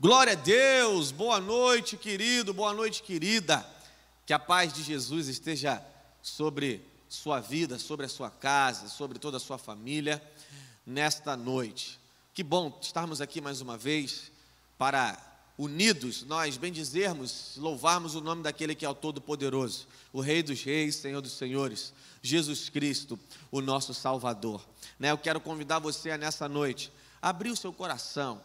Glória a Deus, boa noite, querido, boa noite, querida. Que a paz de Jesus esteja sobre sua vida, sobre a sua casa, sobre toda a sua família, nesta noite. Que bom estarmos aqui mais uma vez, para unidos, nós bendizermos, louvarmos o nome daquele que é o Todo-Poderoso, o Rei dos Reis, Senhor dos Senhores, Jesus Cristo, o nosso Salvador. Eu quero convidar você nessa noite, a abrir o seu coração,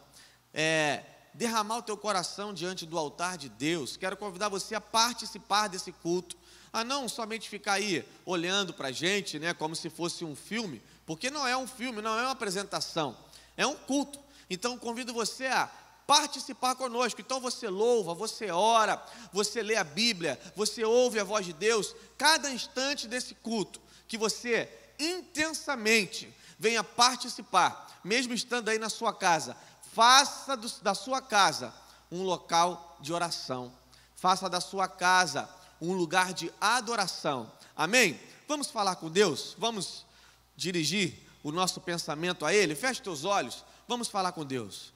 derramar o teu coração diante do altar de Deus. Quero convidar você a participar desse culto, a não somente ficar aí olhando para a gente, como se fosse um filme, porque não é um filme, não é uma apresentação, é um culto. Então convido você a participar conosco. Então você louva, você ora, você lê a Bíblia, você ouve a voz de Deus, cada instante desse culto, que você intensamente venha participar, mesmo estando aí na sua casa. Faça da sua casa um local de oração, faça da sua casa um lugar de adoração, amém? Vamos falar com Deus, vamos dirigir o nosso pensamento a Ele. Feche teus olhos, vamos falar com Deus.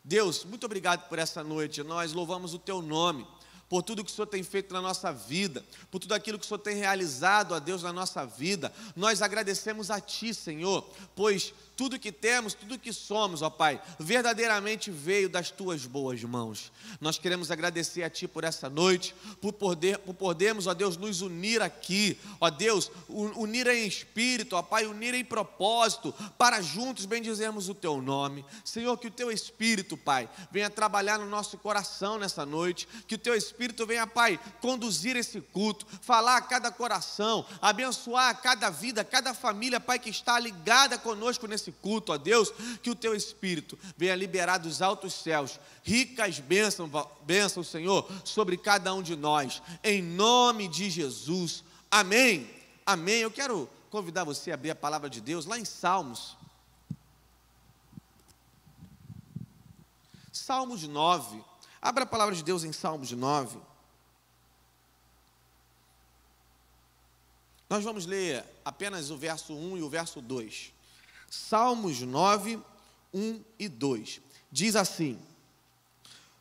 Deus, muito obrigado por essa noite, nós louvamos o Teu nome, por tudo que o Senhor tem feito na nossa vida, por tudo aquilo que o Senhor tem realizado, a Deus, na nossa vida. Nós agradecemos a Ti, Senhor, pois tudo que temos, tudo que somos, ó Pai, verdadeiramente veio das Tuas boas mãos. Nós queremos agradecer a Ti por essa noite, por podermos, ó Deus, nos unir aqui, ó Deus, unir em espírito, ó Pai, unir em propósito, para juntos bendizermos o Teu nome. Senhor, que o Teu Espírito, Pai, venha trabalhar no nosso coração nessa noite, que o Teu Espírito venha, Pai, conduzir esse culto, falar a cada coração, abençoar cada vida, cada família, Pai, que está ligada conosco nesse culto, ó Deus, que o Teu Espírito venha liberar dos altos céus ricas bênçãos, Senhor, sobre cada um de nós, em nome de Jesus, amém, amém. Eu quero convidar você a abrir a palavra de Deus lá em Salmos 9, abra a palavra de Deus em Salmos 9, nós vamos ler apenas o verso 1 e o verso 2, Salmos 9, 1 e 2, diz assim: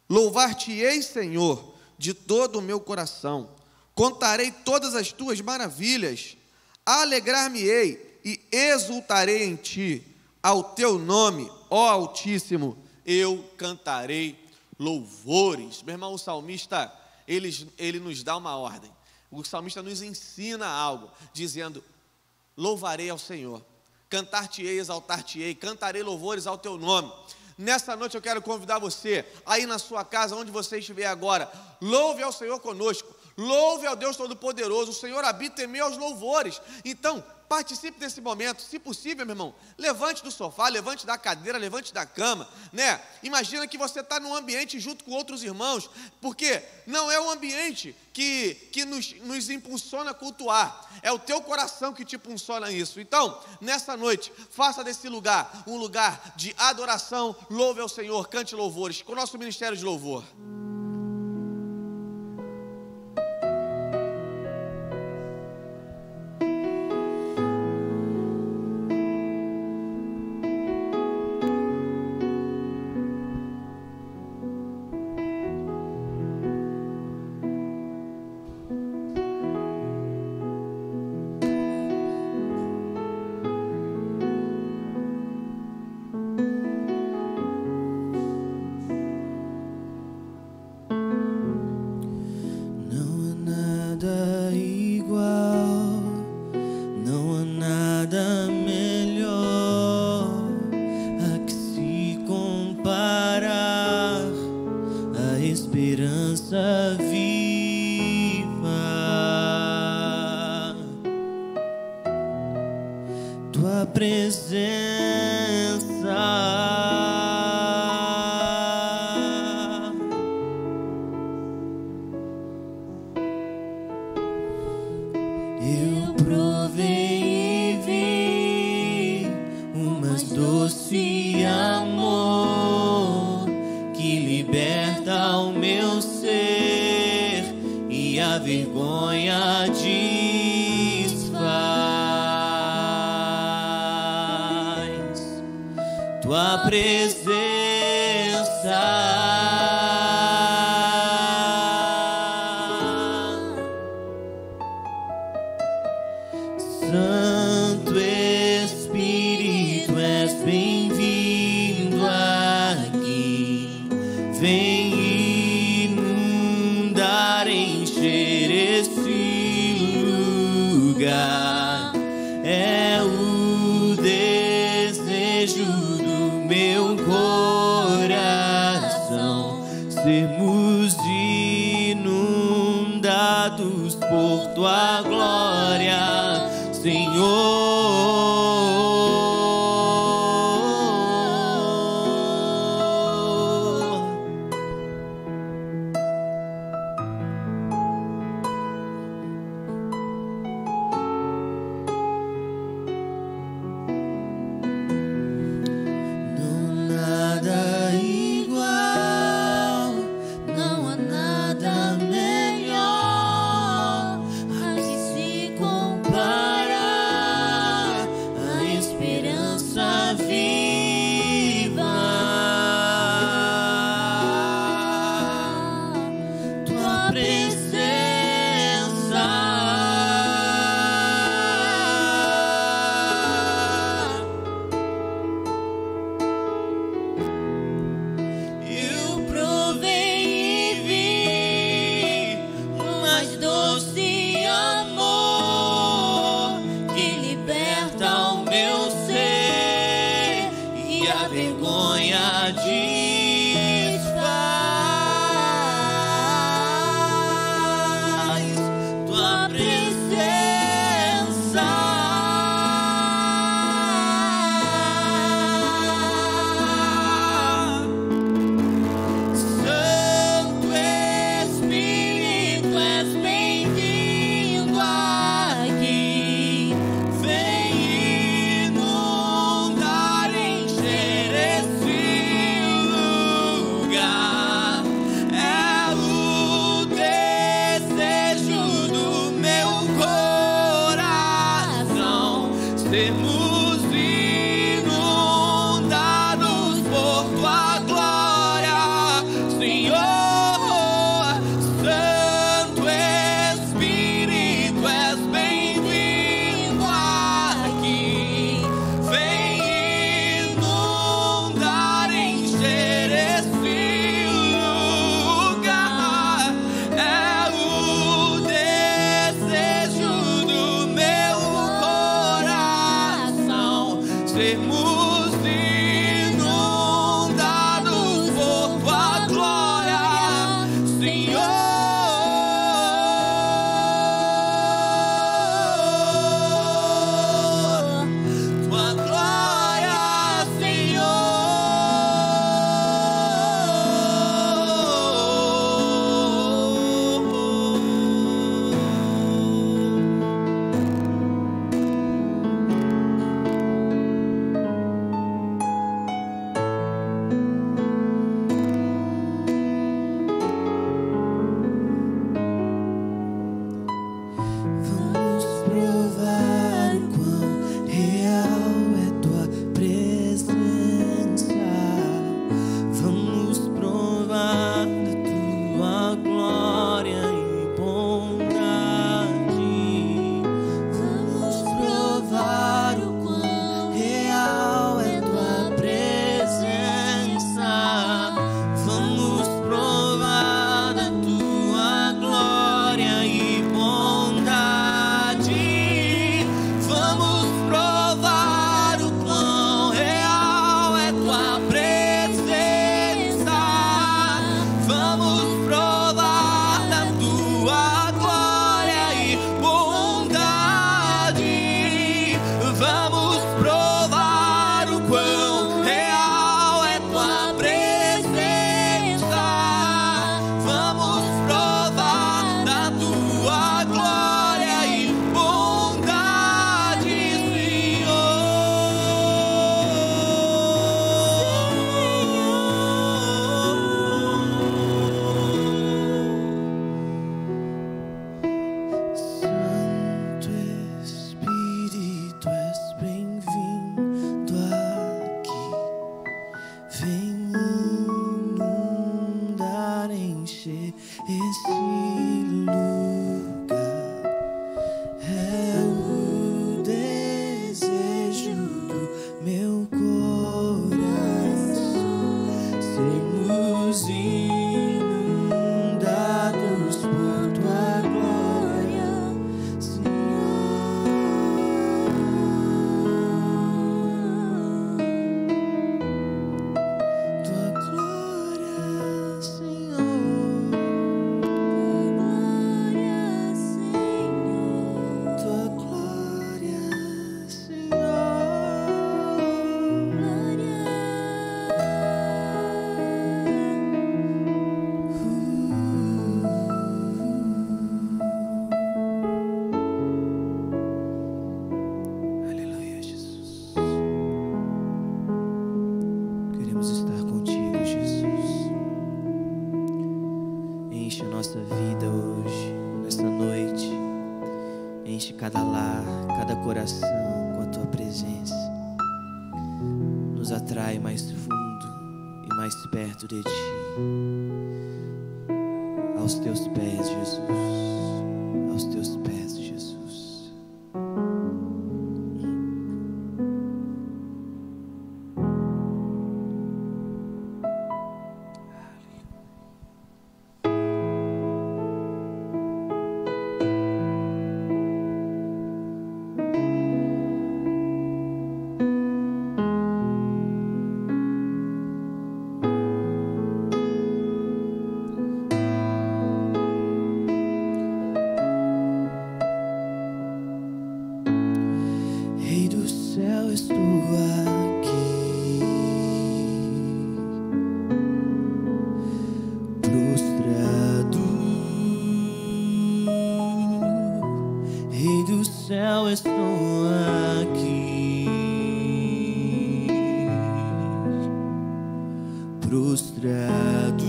Louvar-te-ei, Senhor, de todo o meu coração, contarei todas as tuas maravilhas, alegrar-me-ei e exultarei em ti, ao teu nome, ó Altíssimo, eu cantarei louvores. Meu irmão, o salmista, ele nos dá uma ordem, o salmista nos ensina algo, dizendo: louvarei ao Senhor, cantar-te-ei, exaltar-te-ei, cantarei louvores ao teu nome. Nessa noite eu quero convidar você, aí na sua casa, onde você estiver agora, louve ao Senhor conosco, louve ao Deus Todo-Poderoso. O Senhor habita em meio aos louvores. Então, participe desse momento, se possível, meu irmão, levante do sofá, levante da cadeira, levante da cama, Imagina que você está num ambiente junto com outros irmãos, porque não é o ambiente que nos impulsiona a cultuar, é o teu coração que te impulsiona isso. Então, nessa noite, faça desse lugar um lugar de adoração, louve ao Senhor, cante louvores, com o nosso ministério de louvor. Vergonha desfaz. tua presença meu ser e a vergonha desfaz. Tua presença, Santo Espírito, és bem-vindo aqui. Vem inundar, encher esse lugar. É o desejo do meu coração sermos inundados por tua glória, Senhor. Santo Espírito, és bem-vindo aqui. Vem inundar, encher esse lugar. É o desejo do meu coração sermos inundados por tua glória, Senhor. Tua glória, vamos provar o quão real é tua presença. Vamos provar da tua glória e bondade. Vamos provar o quão real é tua presença. Vamos provar da tua glória e bondade. Vamos provar o quão real é tua presença. Vamos provar da tua glória e bondade. Vamos provar o quão real é tua presença. Vamos provar da tua glória e bondade, Santo Espírito, és bem-vindo aqui. Vem inundar, encher esse lugar. É o desejo do meu coração sermos inundados por tua glória, Senhor. Tua glória, Senhor. Tua glória, Aleluia, Jesus. Queremos estar contigo, Jesus. Enche a nossa vida hoje, nesta noite. Enche cada lar, cada coração com a tua presença. Nos atrai mais fundo e mais perto de ti. Aos teus pés, Jesus. Aos teus pés, Jesus. estou aqui, prostrado, Rei do céu, estou aqui, prostrado,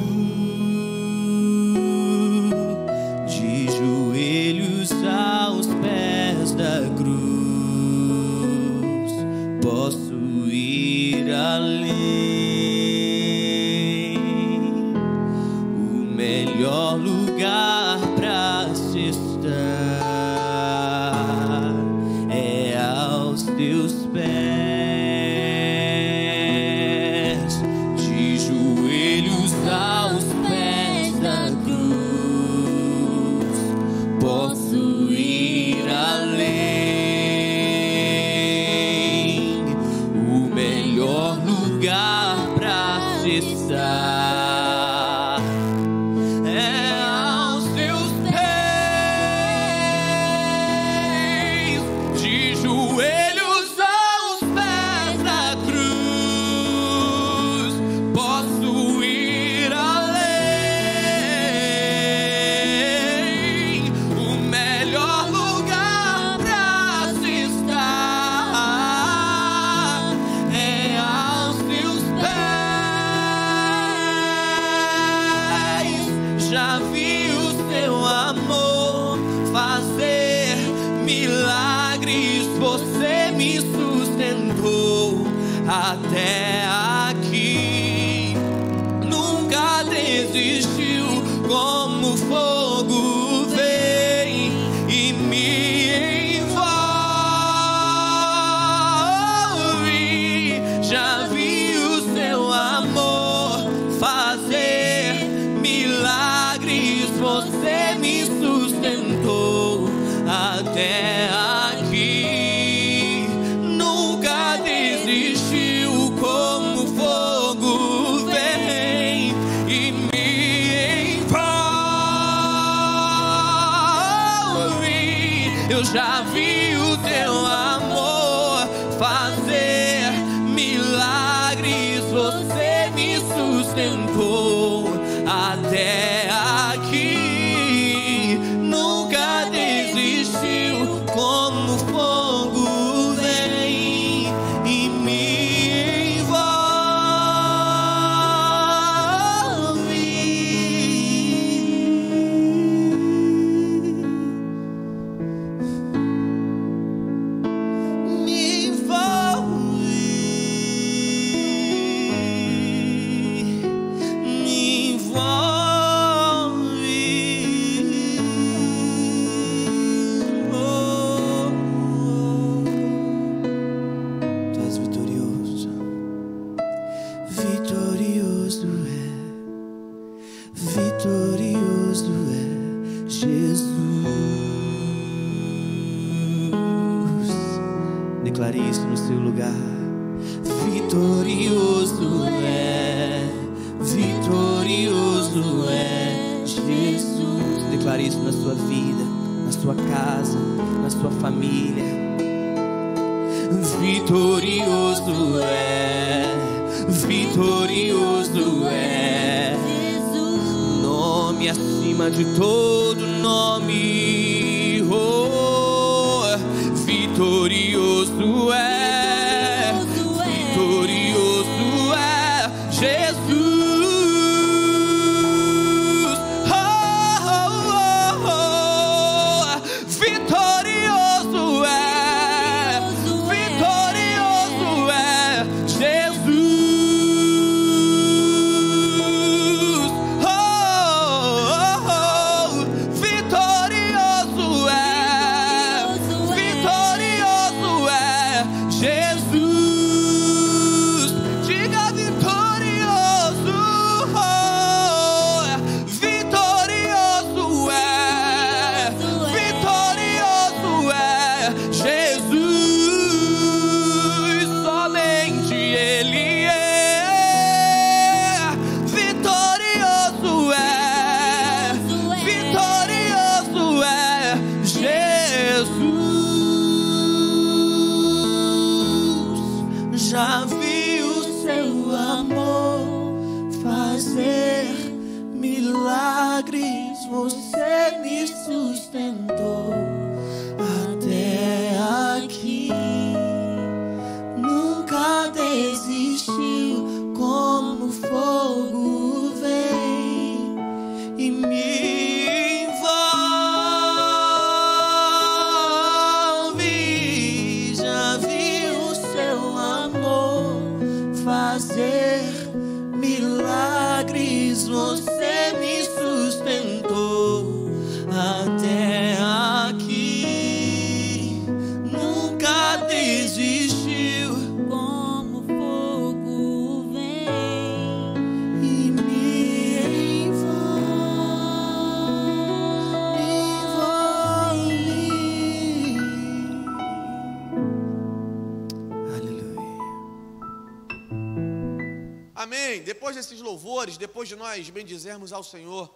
de joelhos aos pés da cruz. Posso ir além, o melhor lugar pra se estar é aos teus pés, de joelhos aos pés da cruz. Posso ir além, lugar pra se estar é aos teus pés, de joelhos aos pés da cruz. Posso ir além, o melhor lugar pra se estar é aos teus pés. Já vi o teu amor fazer milagres, você me sustentou até aqui. Nunca desistiu, como fogo vem e me envolve. Já vi o seu amor fazer milagres, você me sustentou até aqui. Nunca desistiu, como fogo vem e me envolve. Eu já vi o teu amor fazer milagres, você me sustentou até aqui. Nunca desistiu, como fogo vem e me vitorioso é Jesus. Declare isso no seu lugar. Vitorioso é Jesus. Declare isso na sua vida, na sua casa, na sua família. Vitorioso é Jesus. Nome acima de todo nome. Oh, vitorioso é Jesus. Já vi o seu amor fazer milagres, você me sustentou até aqui. Nunca desistiu, como fogo vem e me envolve. Já vi o seu amor fazer milagres, você me sustentou até aqui. Nunca desistiu, como fogo vem e me envolve. Aleluia. Amém. Depois desses louvores, depois de nós bendizermos ao Senhor,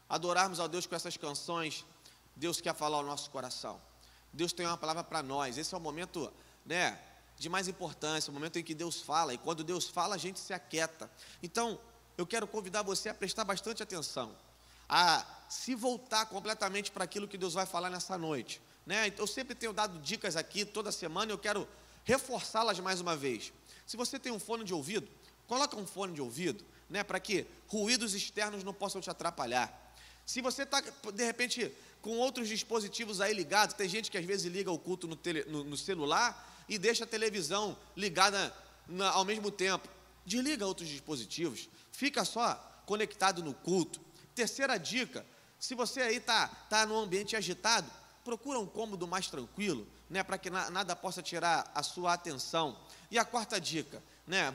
adorarmos ao Deus com essas canções, Deus quer falar ao nosso coração. Deus tem uma palavra para nós. Esse é o momento, de mais importância, o momento em que Deus fala. E quando Deus fala, a gente se aquieta. Então, eu quero convidar você a prestar bastante atenção, a se voltar completamente para aquilo que Deus vai falar nessa noite. Eu sempre tenho dado dicas aqui toda semana e eu quero reforçá-las mais uma vez. Se você tem um fone de ouvido, coloca um fone de ouvido, para que ruídos externos não possam te atrapalhar. Se você está, de repente, com outros dispositivos aí ligados, tem gente que às vezes liga o culto no celular e deixa a televisão ligada ao mesmo tempo. Desliga outros dispositivos, fica só conectado no culto. Terceira dica, se você aí está num ambiente agitado, procura um cômodo mais tranquilo, para que nada possa tirar a sua atenção. E a quarta dica,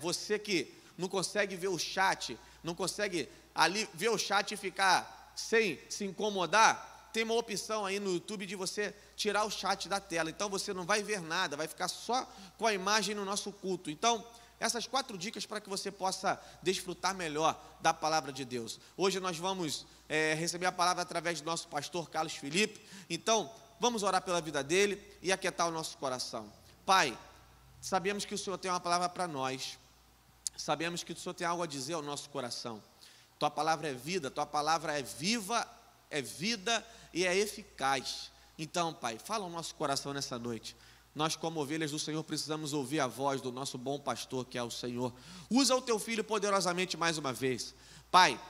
você que não consegue ver o chat, não consegue ali ver o chat e ficar sem se incomodar, tem uma opção aí no YouTube de você tirar o chat da tela. Então você não vai ver nada, vai ficar só com a imagem no nosso culto. Então, essas 4 dicas para que você possa desfrutar melhor da palavra de Deus. Hoje nós vamos receber a palavra através do nosso pastor Carlos Felipe. Então, vamos orar pela vida dele e aquietar o nosso coração. Pai, sabemos que o Senhor tem uma palavra para nós. Sabemos que o Senhor tem algo a dizer ao nosso coração. Tua palavra é vida, Tua palavra é viva, é vida e é eficaz. Então, Pai, fala ao nosso coração nessa noite. Nós, como ovelhas do Senhor, precisamos ouvir a voz do nosso bom pastor, que é o Senhor. Usa o Teu Filho poderosamente mais uma vez. Pai,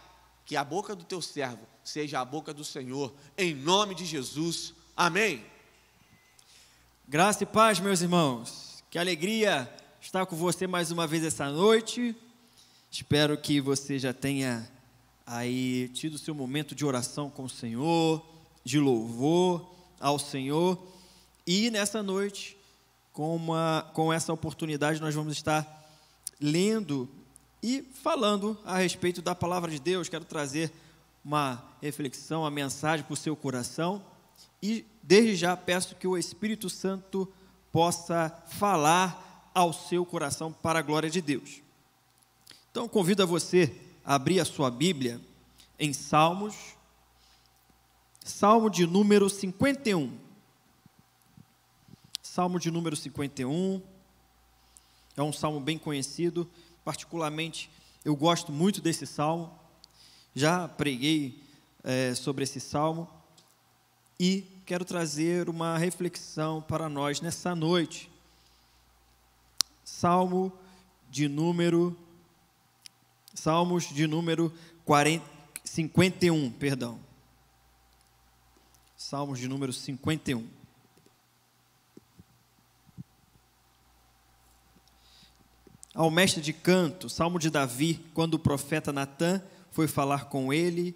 que a boca do Teu servo seja a boca do Senhor, em nome de Jesus. Amém. Graça e paz, meus irmãos. Que alegria estar com você mais uma vez essa noite. Espero que você já tenha aí tido o seu momento de oração com o Senhor, de louvor ao Senhor. E nessa noite, com essa oportunidade, nós vamos estar lendo e falando a respeito da palavra de Deus. Quero trazer uma reflexão, uma mensagem para o seu coração. E desde já peço que o Espírito Santo possa falar ao seu coração para a glória de Deus. Então, convido a você a abrir a sua Bíblia em Salmo de número 51. Salmo de número 51, é um salmo bem conhecido, particularmente eu gosto muito desse salmo, já preguei sobre esse salmo e quero trazer uma reflexão para nós nessa noite. Salmos de número 51, perdão. Salmos de número 51. Ao mestre de canto, Salmo de Davi, quando o profeta Natã foi falar com ele,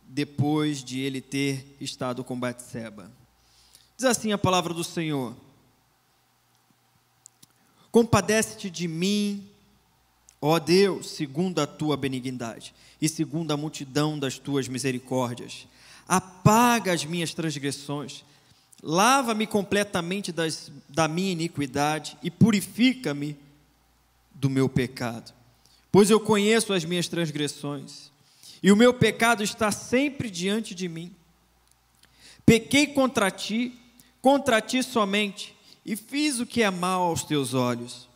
depois de ele ter estado com Batseba. Diz assim a palavra do Senhor: compadece-te de mim, ó Deus, segundo a tua benignidade e segundo a multidão das tuas misericórdias. Apaga as minhas transgressões, lava-me completamente da minha iniquidade e purifica-me do meu pecado, pois eu conheço as minhas transgressões e o meu pecado está sempre diante de mim. Pequei contra ti somente, e fiz o que é mal aos teus olhos.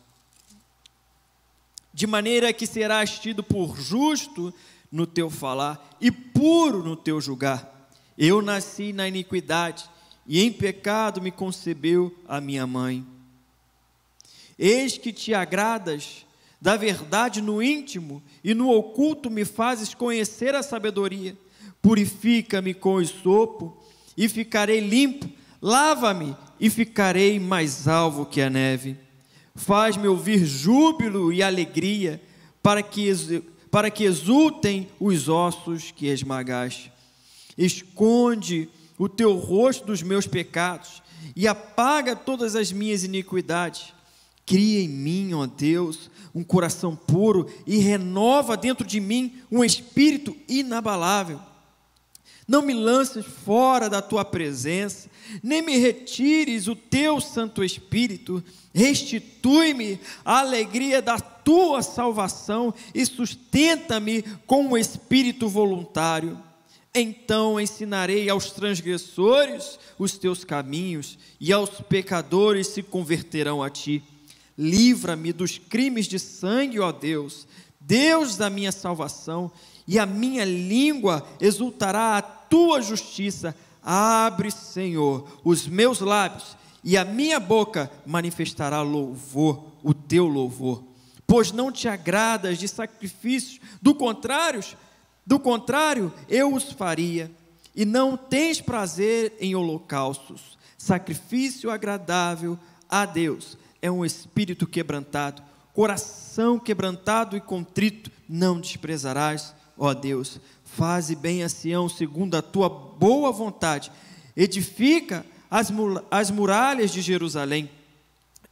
de maneira que serás tido por justo no teu falar e puro no teu julgar. Eu nasci na iniquidade, e em pecado me concebeu a minha mãe. Eis que te agradas da verdade no íntimo, e no oculto me fazes conhecer a sabedoria. Purifica-me com o sopo, e ficarei limpo. Lava-me, e ficarei mais alvo que a neve. Faz-me ouvir júbilo e alegria, para que exultem os ossos que esmagaste. Esconde o teu rosto dos meus pecados, e apaga todas as minhas iniquidades. Cria em mim, ó Deus, um coração puro, e renova dentro de mim um espírito inabalável. Não me lances fora da tua presença, nem me retires o teu Santo Espírito. Restitui-me a alegria da tua salvação e sustenta-me com um espírito voluntário. Então ensinarei aos transgressores os teus caminhos, e aos pecadores se converterão a ti. Livra-me dos crimes de sangue, ó Deus, Deus da minha salvação, e a minha língua exultará a tua justiça. Abre, Senhor, os meus lábios, e a minha boca manifestará louvor, o teu louvor. Pois não te agradas de sacrifícios, do contrário, eu os faria. E não tens prazer em holocaustos. Sacrifício agradável a Deus é um espírito quebrantado, coração quebrantado e contrito não desprezarás, ó Deus. Faze bem a Sião segundo a tua boa vontade, edifica as muralhas de Jerusalém.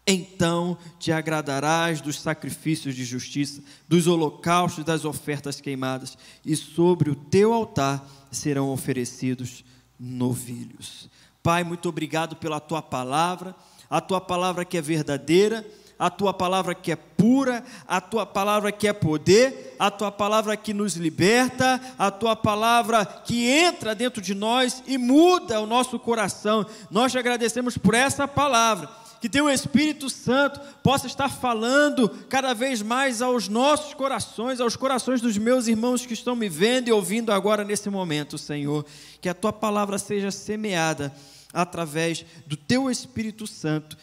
Então te agradarás dos sacrifícios de justiça, dos holocaustos, das ofertas queimadas, e sobre o teu altar serão oferecidos novilhos. Pai, muito obrigado pela tua palavra, a tua palavra que é verdadeira, a tua palavra que é pura, a tua palavra que é poder, a tua palavra que nos liberta, a tua palavra que entra dentro de nós e muda o nosso coração. Nós te agradecemos por essa palavra, que teu Espírito Santo possa estar falando cada vez mais aos nossos corações, aos corações dos meus irmãos que estão me vendo e ouvindo agora nesse momento, Senhor. Que a tua palavra seja semeada através do teu Espírito Santo,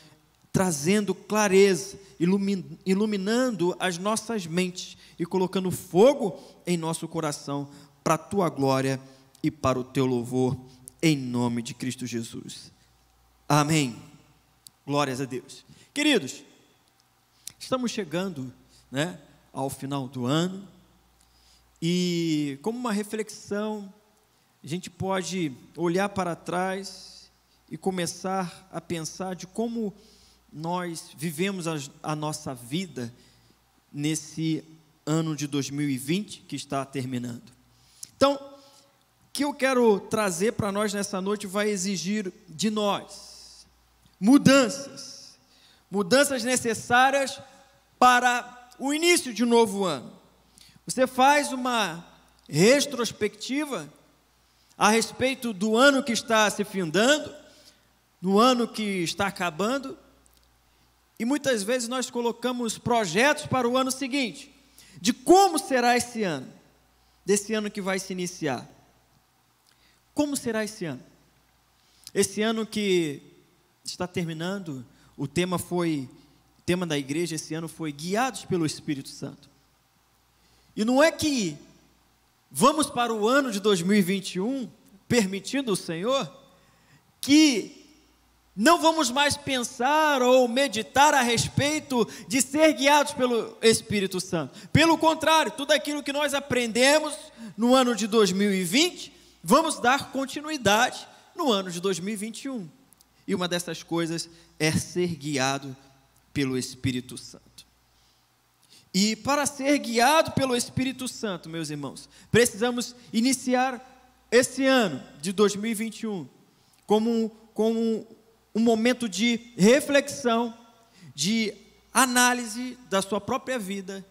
trazendo clareza, iluminando as nossas mentes e colocando fogo em nosso coração para a tua glória e para o teu louvor, em nome de Cristo Jesus. Amém. Glórias a Deus. Queridos, estamos chegando, ao final do ano, e como uma reflexão, a gente pode olhar para trás e começar a pensar de como nós vivemos a nossa vida nesse ano de 2020 que está terminando. Então, o que eu quero trazer para nós nessa noite vai exigir de nós mudanças necessárias para o início de um novo ano. Você faz uma retrospectiva a respeito do ano que está se findando, no ano que está acabando, e muitas vezes nós colocamos projetos para o ano seguinte, de como será esse ano, desse ano que vai se iniciar. Como será esse ano? Esse ano que está terminando, o tema da igreja esse ano foi guiados pelo Espírito Santo. E não é que vamos para o ano de 2021, permitindo o Senhor, que não vamos mais pensar ou meditar a respeito de ser guiados pelo Espírito Santo. Pelo contrário, tudo aquilo que nós aprendemos no ano de 2020, vamos dar continuidade no ano de 2021. E uma dessas coisas é ser guiado pelo Espírito Santo. E para ser guiado pelo Espírito Santo, meus irmãos, precisamos iniciar esse ano de 2021 como um momento de reflexão, de análise da sua própria vida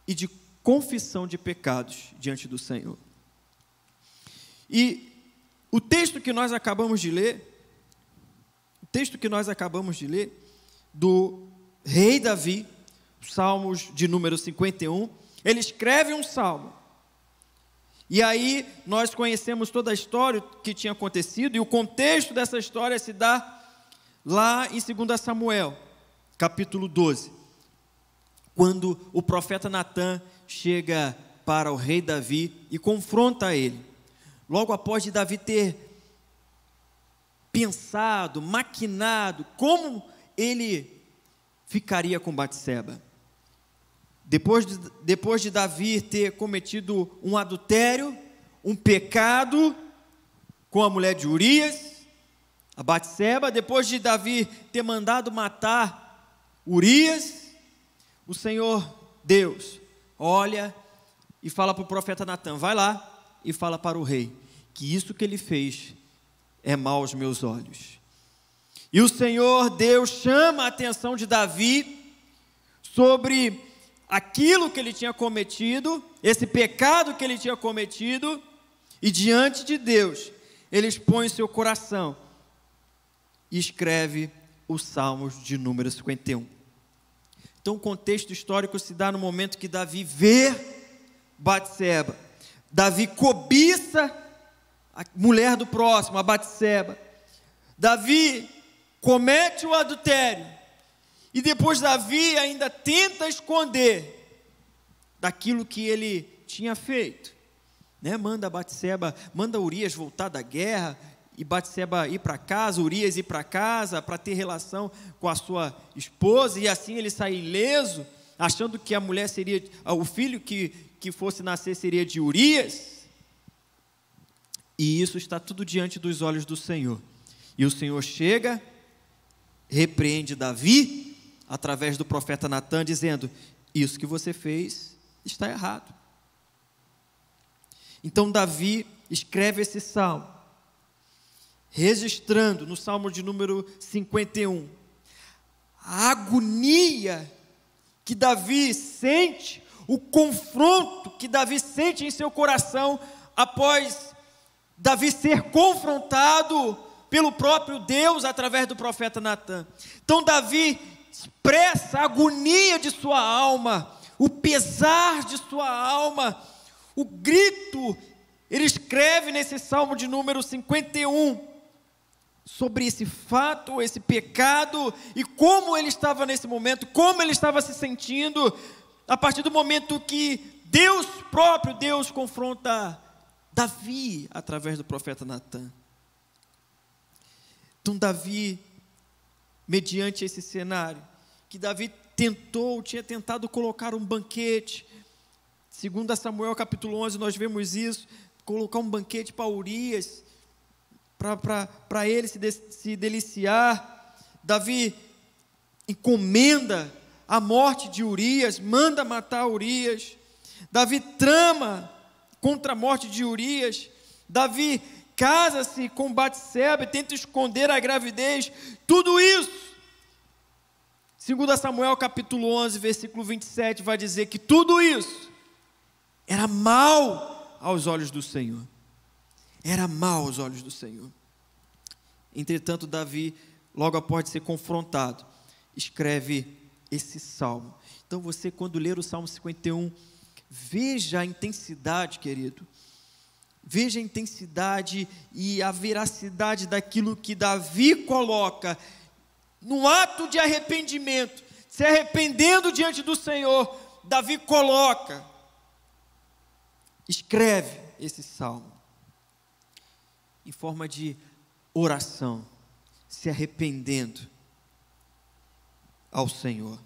e de confissão de pecados diante do Senhor. E o texto que nós acabamos de ler, do rei Davi, Salmos de número 51, ele escreve um salmo. E aí nós conhecemos toda a história que tinha acontecido, e o contexto dessa história se dá lá em 2 Samuel, capítulo 12, quando o profeta Natã chega para o rei Davi e confronta ele. Logo após de Davi ter pensado, maquinado como ele ficaria com Batseba. Depois de Davi ter cometido um adultério, um pecado com a mulher de Urias, a Batseba, depois de Davi ter mandado matar Urias, o Senhor Deus olha e fala para o profeta Natã: vai lá e fala para o rei que isso que ele fez é mal aos meus olhos. E o Senhor Deus chama a atenção de Davi sobre aquilo que ele tinha cometido, esse pecado que ele tinha cometido, e diante de Deus, ele expõe o seu coração e escreve os Salmos de número 51. Então o contexto histórico se dá no momento que Davi vê Batseba. Davi cobiça a mulher do próximo, a Batseba. Davi comete o adultério. E depois Davi ainda tenta esconder daquilo que ele tinha feito, né? Manda Batseba, manda Urias voltar da guerra, e Batseba ir para casa, Urias ir para casa, para ter relação com a sua esposa, e assim ele sai ileso, achando que a mulher seria, o filho que fosse nascer seria de Urias. E isso está tudo diante dos olhos do Senhor. E o Senhor chega, repreende Davi, através do profeta Natã, dizendo: isso que você fez está errado. Então Davi escreve esse salmo, registrando no salmo de número 51, a agonia que Davi sente, o confronto que Davi sente em seu coração, após Davi ser confrontado pelo próprio Deus, através do profeta Natã. Então Davi expressa a agonia de sua alma, o pesar de sua alma, o grito. Ele escreve nesse salmo de número 51, sobre esse fato, esse pecado, e como ele estava nesse momento, como ele estava se sentindo, a partir do momento que Deus, próprio Deus, confronta Davi, através do profeta Natã. Então Davi, mediante esse cenário, que Davi tinha tentado colocar um banquete, 2 Samuel capítulo 11, nós vemos isso, colocar um banquete para Urias, para ele se deliciar. Davi encomenda a morte de Urias, manda matar Urias. Davi trama contra a morte de Urias. Davi casa-se com Batseba e tenta esconder a gravidez. Tudo isso, 2 Samuel capítulo 11, versículo 27, vai dizer que tudo isso era mal aos olhos do Senhor. Era mal aos olhos do Senhor. Entretanto, Davi, logo após de ser confrontado, escreve esse salmo. Então você, quando ler o Salmo 51, veja a intensidade, querido. Veja a intensidade e a veracidade daquilo que Davi coloca no ato de arrependimento, se arrependendo diante do Senhor. Davi escreve esse salmo em forma de oração, se arrependendo ao Senhor.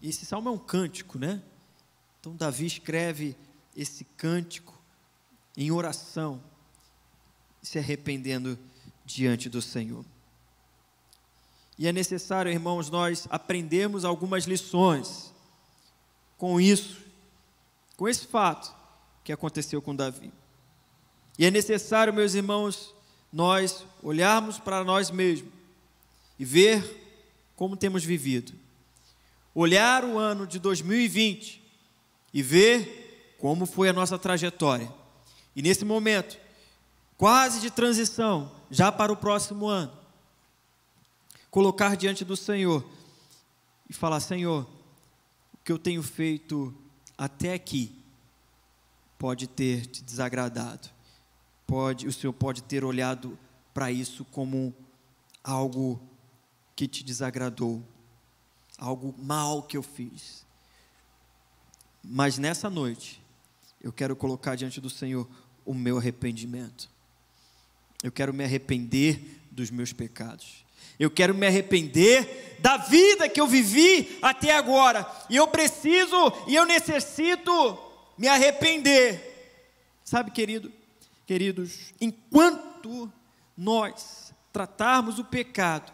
E esse salmo é um cântico, né? Então Davi escreve esse cântico em oração, se arrependendo diante do Senhor. E é necessário, irmãos, nós aprendermos algumas lições com isso, com esse fato que aconteceu com Davi. E é necessário, meus irmãos, nós olharmos para nós mesmos e ver como temos vivido. Olhar o ano de 2020 e ver como foi a nossa trajetória. E nesse momento, quase de transição, já para o próximo ano, colocar diante do Senhor e falar: Senhor, que eu tenho feito até aqui pode ter te desagradado. O Senhor pode ter olhado para isso como algo que te desagradou, algo mal que eu fiz. Mas nessa noite, eu quero colocar diante do Senhor o meu arrependimento. Eu quero me arrepender dos meus pecados. Eu quero me arrepender da vida que eu vivi até agora. E eu preciso e eu necessito me arrepender. Sabe, queridos, enquanto nós tratarmos o pecado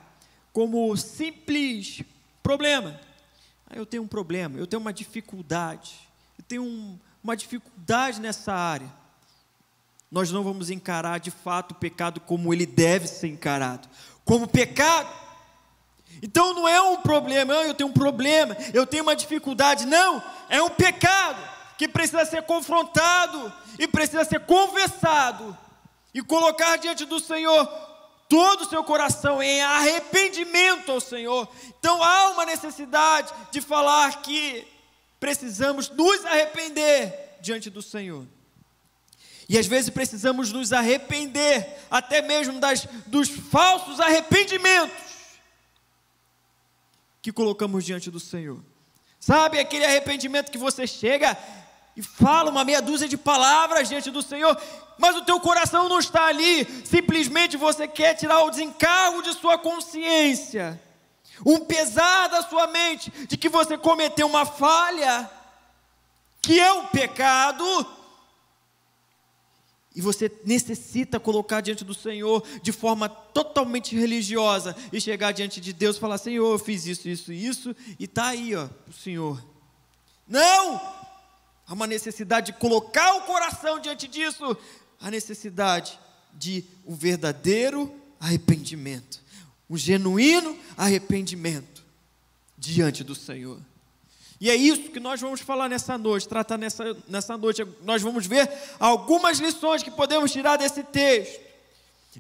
como simples problema, eu tenho um problema, eu tenho uma dificuldade, nessa área, nós não vamos encarar de fato o pecado como ele deve ser encarado, como pecado. Então não é um problema, eu tenho um problema, eu tenho uma dificuldade, não, é um pecado que precisa ser confrontado e precisa ser confessado e colocar diante do Senhor todo o seu coração em arrependimento ao Senhor. Então há uma necessidade de falar que precisamos nos arrepender diante do Senhor. E às vezes precisamos nos arrepender até mesmo dos falsos arrependimentos que colocamos diante do Senhor. Sabe aquele arrependimento que você chega e fala uma meia dúzia de palavras diante do Senhor, mas o teu coração não está ali, simplesmente você quer tirar o desencargo de sua consciência, um pesar da sua mente, de que você cometeu uma falha, que é um pecado, e você necessita colocar diante do Senhor, de forma totalmente religiosa, e chegar diante de Deus e falar: Senhor, eu fiz isso, isso e isso, e está aí, o Senhor. Não! Há uma necessidade de colocar o coração diante disso, a necessidade de um verdadeiro arrependimento, um genuíno arrependimento diante do Senhor. E é isso que nós vamos falar nessa noite, tratar nessa noite. Nós vamos ver algumas lições que podemos tirar desse texto,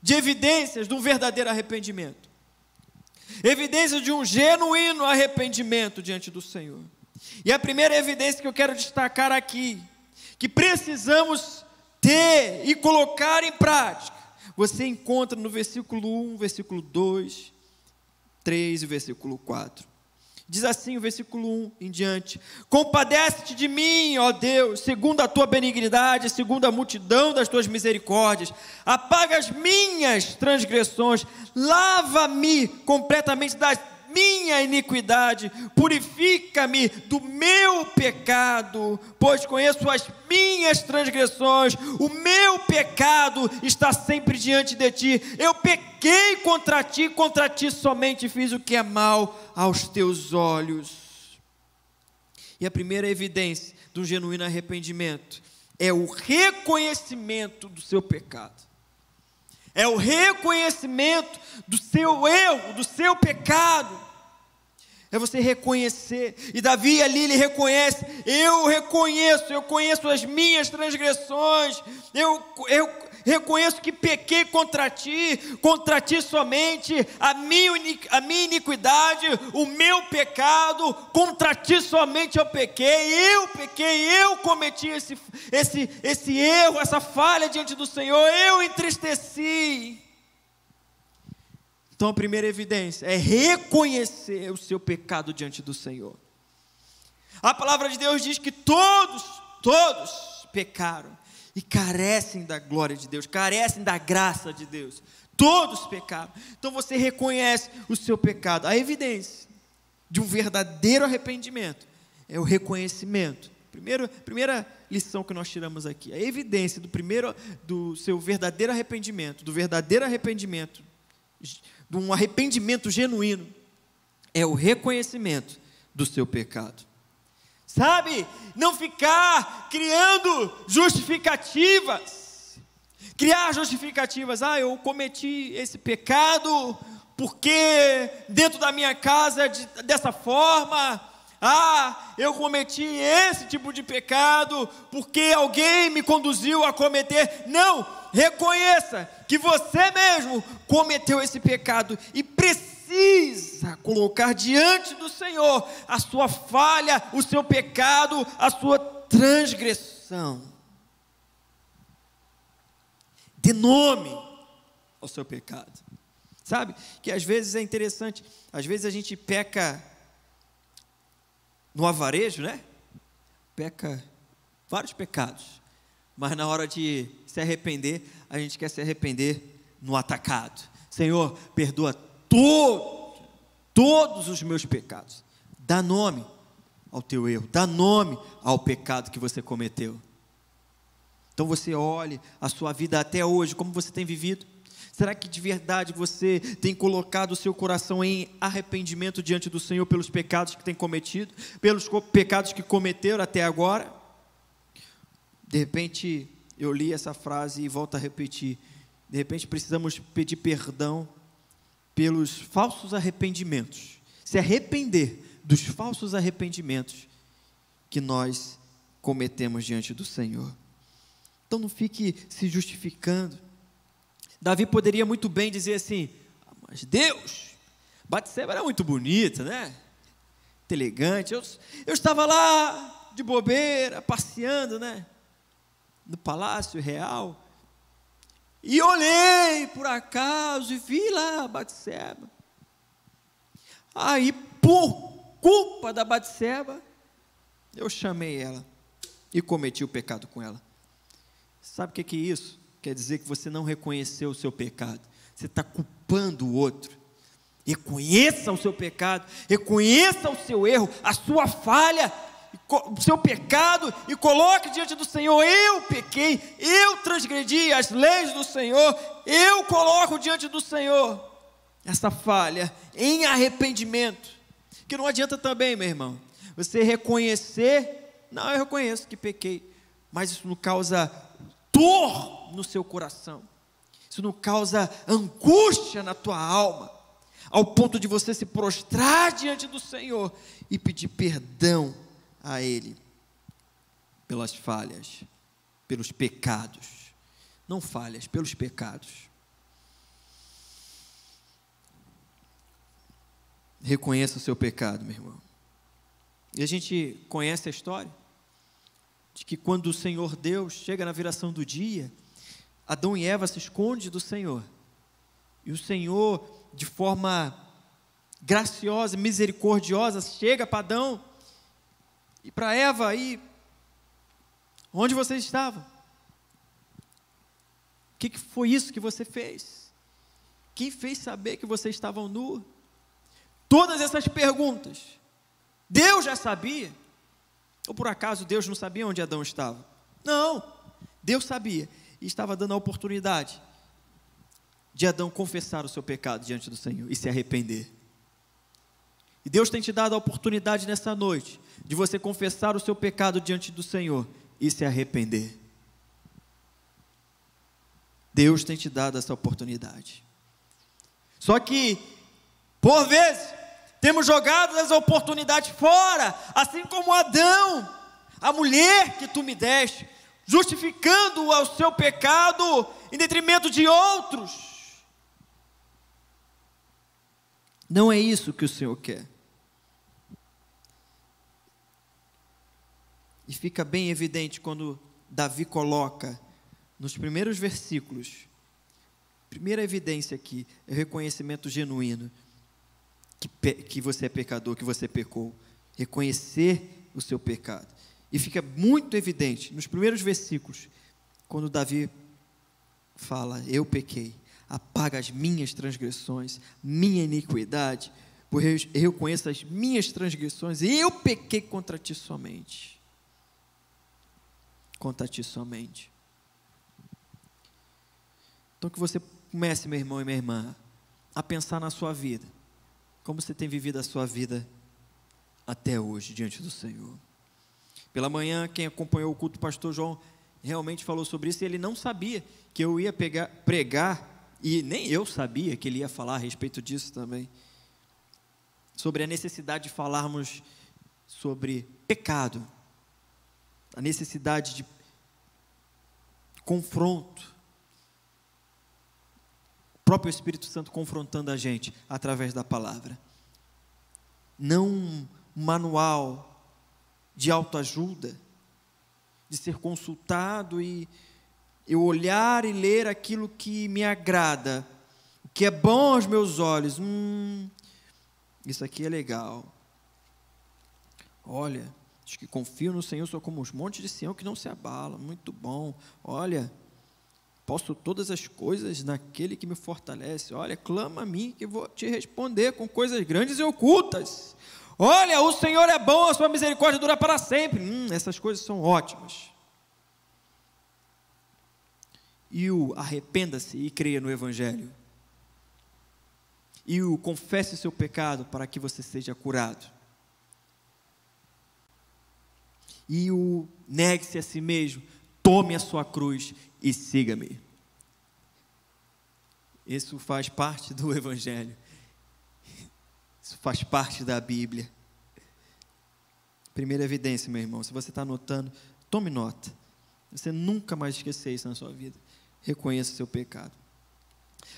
de evidências de um verdadeiro arrependimento, evidências de um genuíno arrependimento diante do Senhor. E a primeira evidência que eu quero destacar aqui, que precisamos ter e colocar em prática, você encontra no versículo 1, versículo 2, 3 e versículo 4. Diz assim o versículo 1 em diante: compadece-te de mim, ó Deus, segundo a tua benignidade, segundo a multidão das tuas misericórdias, apaga as minhas transgressões, lava-me completamente da minha iniquidade, purifica-me do meu pecado, pois conheço as minhas transgressões, o meu pecado está sempre diante de ti. Eu pequei contra ti somente fiz o que é mal aos teus olhos. E a primeira evidência de um genuíno arrependimento é o reconhecimento do seu pecado. É o reconhecimento do seu erro, do seu pecado. É você reconhecer. E Davi ali, ele reconhece: eu conheço as minhas transgressões, eu reconheço que pequei contra ti somente, a minha iniquidade, o meu pecado, contra ti somente eu pequei, eu cometi esse erro, essa falha diante do Senhor, eu entristeci. Então a primeira evidência é reconhecer o seu pecado diante do Senhor. A palavra de Deus diz que todos pecaram e carecem da glória de Deus, carecem da graça de Deus. Todos pecaram. Então você reconhece o seu pecado. A evidência de um verdadeiro arrependimento é o reconhecimento. Primeira lição que nós tiramos aqui, a evidência do seu verdadeiro arrependimento, de um arrependimento genuíno, é o reconhecimento do seu pecado. Sabe, não ficar criando justificativas. Eu cometi esse pecado porque dentro da minha casa dessa forma. Eu cometi esse tipo de pecado porque alguém me conduziu a cometer. Não, reconheça que você mesmo cometeu esse pecado e precisa precisa colocar diante do Senhor a sua falha, o seu pecado, a sua transgressão. Dê nome ao seu pecado. Sabe que às vezes é interessante, às vezes a gente peca no avarejo, né? Peca vários pecados, mas na hora de se arrepender, a gente quer se arrepender no atacado. Senhor, perdoa todos os meus pecados. Dá nome ao teu erro, dá nome ao pecado que você cometeu. Então você olhe a sua vida até hoje, como você tem vivido. Será que de verdade você tem colocado o seu coração em arrependimento diante do Senhor pelos pecados que tem cometido, pelos pecados que cometeram até agora? De repente, eu li essa frase e volto a repetir. De repente, precisamos pedir perdão pelos falsos arrependimentos. Se arrepender dos falsos arrependimentos que nós cometemos diante do Senhor. Então, não fique se justificando. Davi poderia muito bem dizer assim: mas Deus, Batseba era muito bonita, né? Muito elegante. Eu estava lá de bobeira, passeando, né? No palácio real. E olhei por acaso e vi lá a Batseba. Aí, por culpa da Batseba, eu chamei ela e cometi o pecado com ela. Sabe o que é isso? Quer dizer que você não reconheceu o seu pecado. Você está culpando o outro. Reconheça o seu pecado, reconheça o seu erro, a sua falha, o seu pecado, e coloque diante do Senhor: eu pequei, eu transgredi as leis do Senhor, eu coloco diante do Senhor essa falha em arrependimento. Que não adianta também, meu irmão, você reconhecer: não, eu reconheço que pequei, mas isso não causa dor no seu coração, isso não causa angústia na tua alma, ao ponto de você se prostrar diante do Senhor e pedir perdão a Ele pelas falhas, pelos pecados. Não falhas, pelos pecados. Reconheça o seu pecado, meu irmão. E a gente conhece a história de que quando o Senhor Deus chega na viração do dia, Adão e Eva se escondem do Senhor, e o Senhor, de forma graciosa, misericordiosa, chega para Adão e para Eva: aí, onde vocês estavam? O que foi isso que você fez? Quem fez saber que vocês estavam nus? Todas essas perguntas, Deus já sabia. Ou por acaso Deus não sabia onde Adão estava? Não, Deus sabia, e estava dando a oportunidade de Adão confessar o seu pecado diante do Senhor e se arrepender. E Deus tem te dado a oportunidade nessa noite de você confessar o seu pecado diante do Senhor e se arrepender. Deus tem te dado essa oportunidade. Só que, por vezes, temos jogado as oportunidades fora, assim como Adão, a mulher que tu me deste, justificando o seu pecado em detrimento de outros. Não é isso que o Senhor quer. E fica bem evidente quando Davi coloca nos primeiros versículos, primeira evidência aqui é o reconhecimento genuíno que você é pecador, que você pecou, reconhecer o seu pecado. E fica muito evidente nos primeiros versículos, quando Davi fala: eu pequei, apaga as minhas transgressões, minha iniquidade, pois eu conheço as minhas transgressões, e eu pequei contra ti somente. Contra ti somente. Então que você comece, meu irmão e minha irmã, a pensar na sua vida, como você tem vivido a sua vida até hoje, diante do Senhor. Pela manhã, quem acompanhou o culto, o pastor João realmente falou sobre isso, e ele não sabia que eu ia pregar, e nem eu sabia que ele ia falar a respeito disso também, sobre a necessidade de falarmos sobre pecado, a necessidade de confronto. O próprio Espírito Santo confrontando a gente através da palavra. Não um manual de autoajuda, de ser consultado e eu olhar e ler aquilo que me agrada, o que é bom aos meus olhos. Isso aqui é legal. Olha, os que confiam no Senhor são como os montes de Sião que não se abalam. Muito bom. Olha, posso todas as coisas naquele que me fortalece. Olha, clama a mim que eu vou te responder com coisas grandes e ocultas. Olha, o Senhor é bom, a sua misericórdia dura para sempre. Essas coisas são ótimas. E o arrependa-se e creia no Evangelho. E o confesse o seu pecado para que você seja curado. E o negue-se a si mesmo, tome a sua cruz e siga-me. Isso faz parte do Evangelho. Isso faz parte da Bíblia. Primeira evidência, meu irmão, se você está anotando, tome nota. Você nunca mais esquecer isso na sua vida. Reconheça o seu pecado.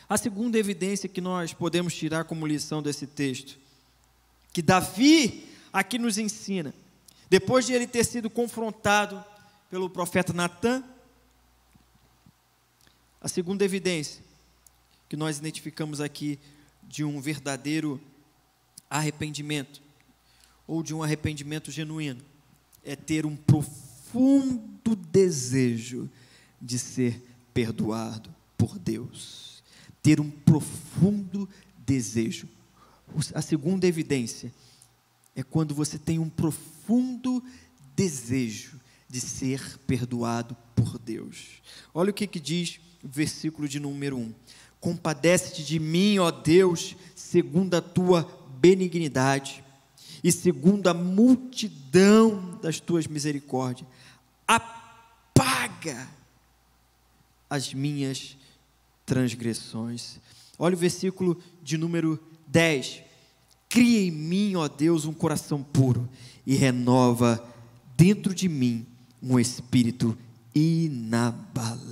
A segunda evidência que nós podemos tirar como lição desse texto, que Davi aqui nos ensina, depois de ele ter sido confrontado pelo profeta Natã, a segunda evidência que nós identificamos aqui de um verdadeiro arrependimento, ou de um arrependimento genuíno, é ter um profundo desejo de ser perdoado por Deus. Ter um profundo desejo. A segunda evidência é quando você tem um profundo desejo de ser perdoado por Deus. Olha o que diz o versículo de número 1. Compadece-te de mim, ó Deus, segundo a tua benignidade e segundo a multidão das tuas misericórdias. Apaga as minhas transgressões. Olha o versículo de número 10. Cria em mim, ó Deus, um coração puro e renova dentro de mim um espírito inabalável.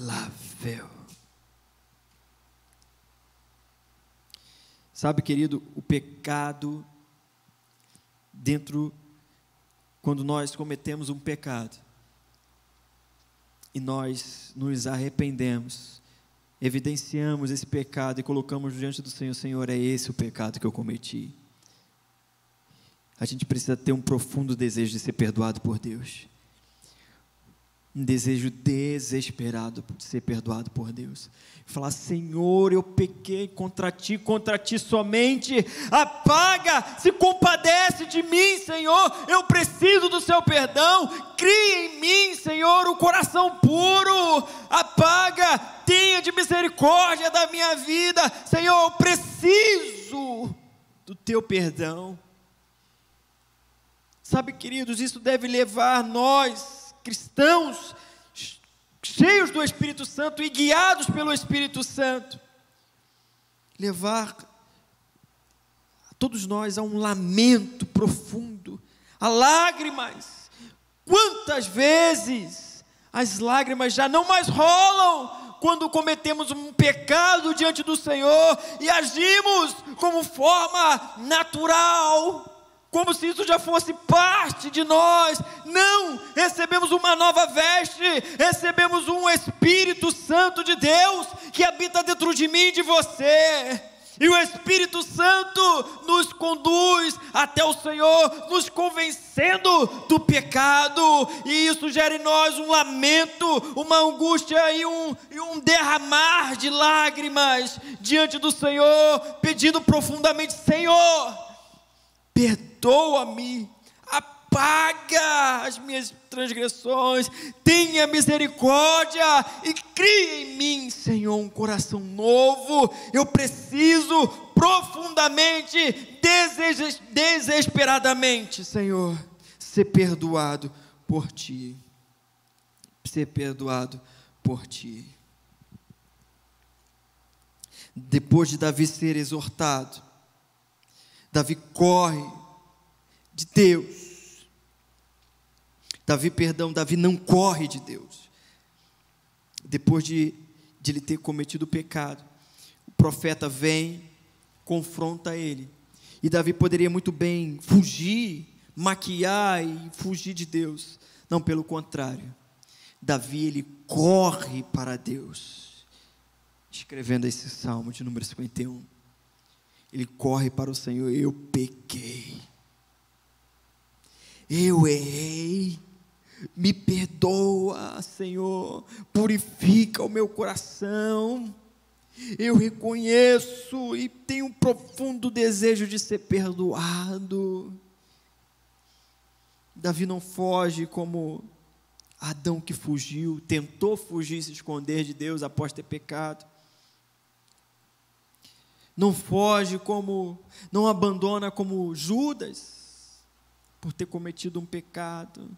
Sabe, querido, o pecado quando nós cometemos um pecado e nós nos arrependemos, evidenciamos esse pecado e colocamos diante do Senhor: Senhor, é esse o pecado que eu cometi. A gente precisa ter um profundo desejo de ser perdoado por Deus. Um desejo desesperado de ser perdoado por Deus. Falar: Senhor, eu pequei contra ti somente. Apaga, se compadece de mim, Senhor. Eu preciso do seu perdão. Cria em mim, Senhor, um coração puro. Apaga, tenha de misericórdia da minha vida. Senhor, eu preciso do teu perdão. Sabe, queridos, isso deve levar nós, cristãos, cheios do Espírito Santo e guiados pelo Espírito Santo, levar a todos nós a um lamento profundo, a lágrimas. Quantas vezes as lágrimas já não mais rolam quando cometemos um pecado diante do Senhor e agimos como forma natural, como se isso já fosse parte de nós. Não, recebemos uma nova veste, recebemos um Espírito Santo de Deus, que habita dentro de mim e de você, e o Espírito Santo nos conduz até o Senhor, nos convencendo do pecado, e isso gera em nós um lamento, uma angústia e um derramar de lágrimas diante do Senhor, pedindo profundamente: Senhor, perdoa-me, apaga as minhas transgressões, tenha misericórdia e cria em mim, Senhor, um coração novo. Eu preciso profundamente, desesperadamente, Senhor, ser perdoado por Ti. Ser perdoado por Ti. Depois de Davi ser exortado, Davi corre de Deus. Davi não corre de Deus. Depois de ele ter cometido o pecado, o profeta vem, confronta ele. E Davi poderia muito bem fugir, maquiar e fugir de Deus. Não, pelo contrário. Davi, ele corre para Deus. Escrevendo esse salmo de número 51. Ele corre para o Senhor. Eu pequei. Eu errei. Me perdoa, Senhor. Purifica o meu coração. Eu reconheço e tenho um profundo desejo de ser perdoado. Davi não foge como Adão, que fugiu, tentou fugir e se esconder de Deus após ter pecado. Não foge como, não abandona como Judas, por ter cometido um pecado.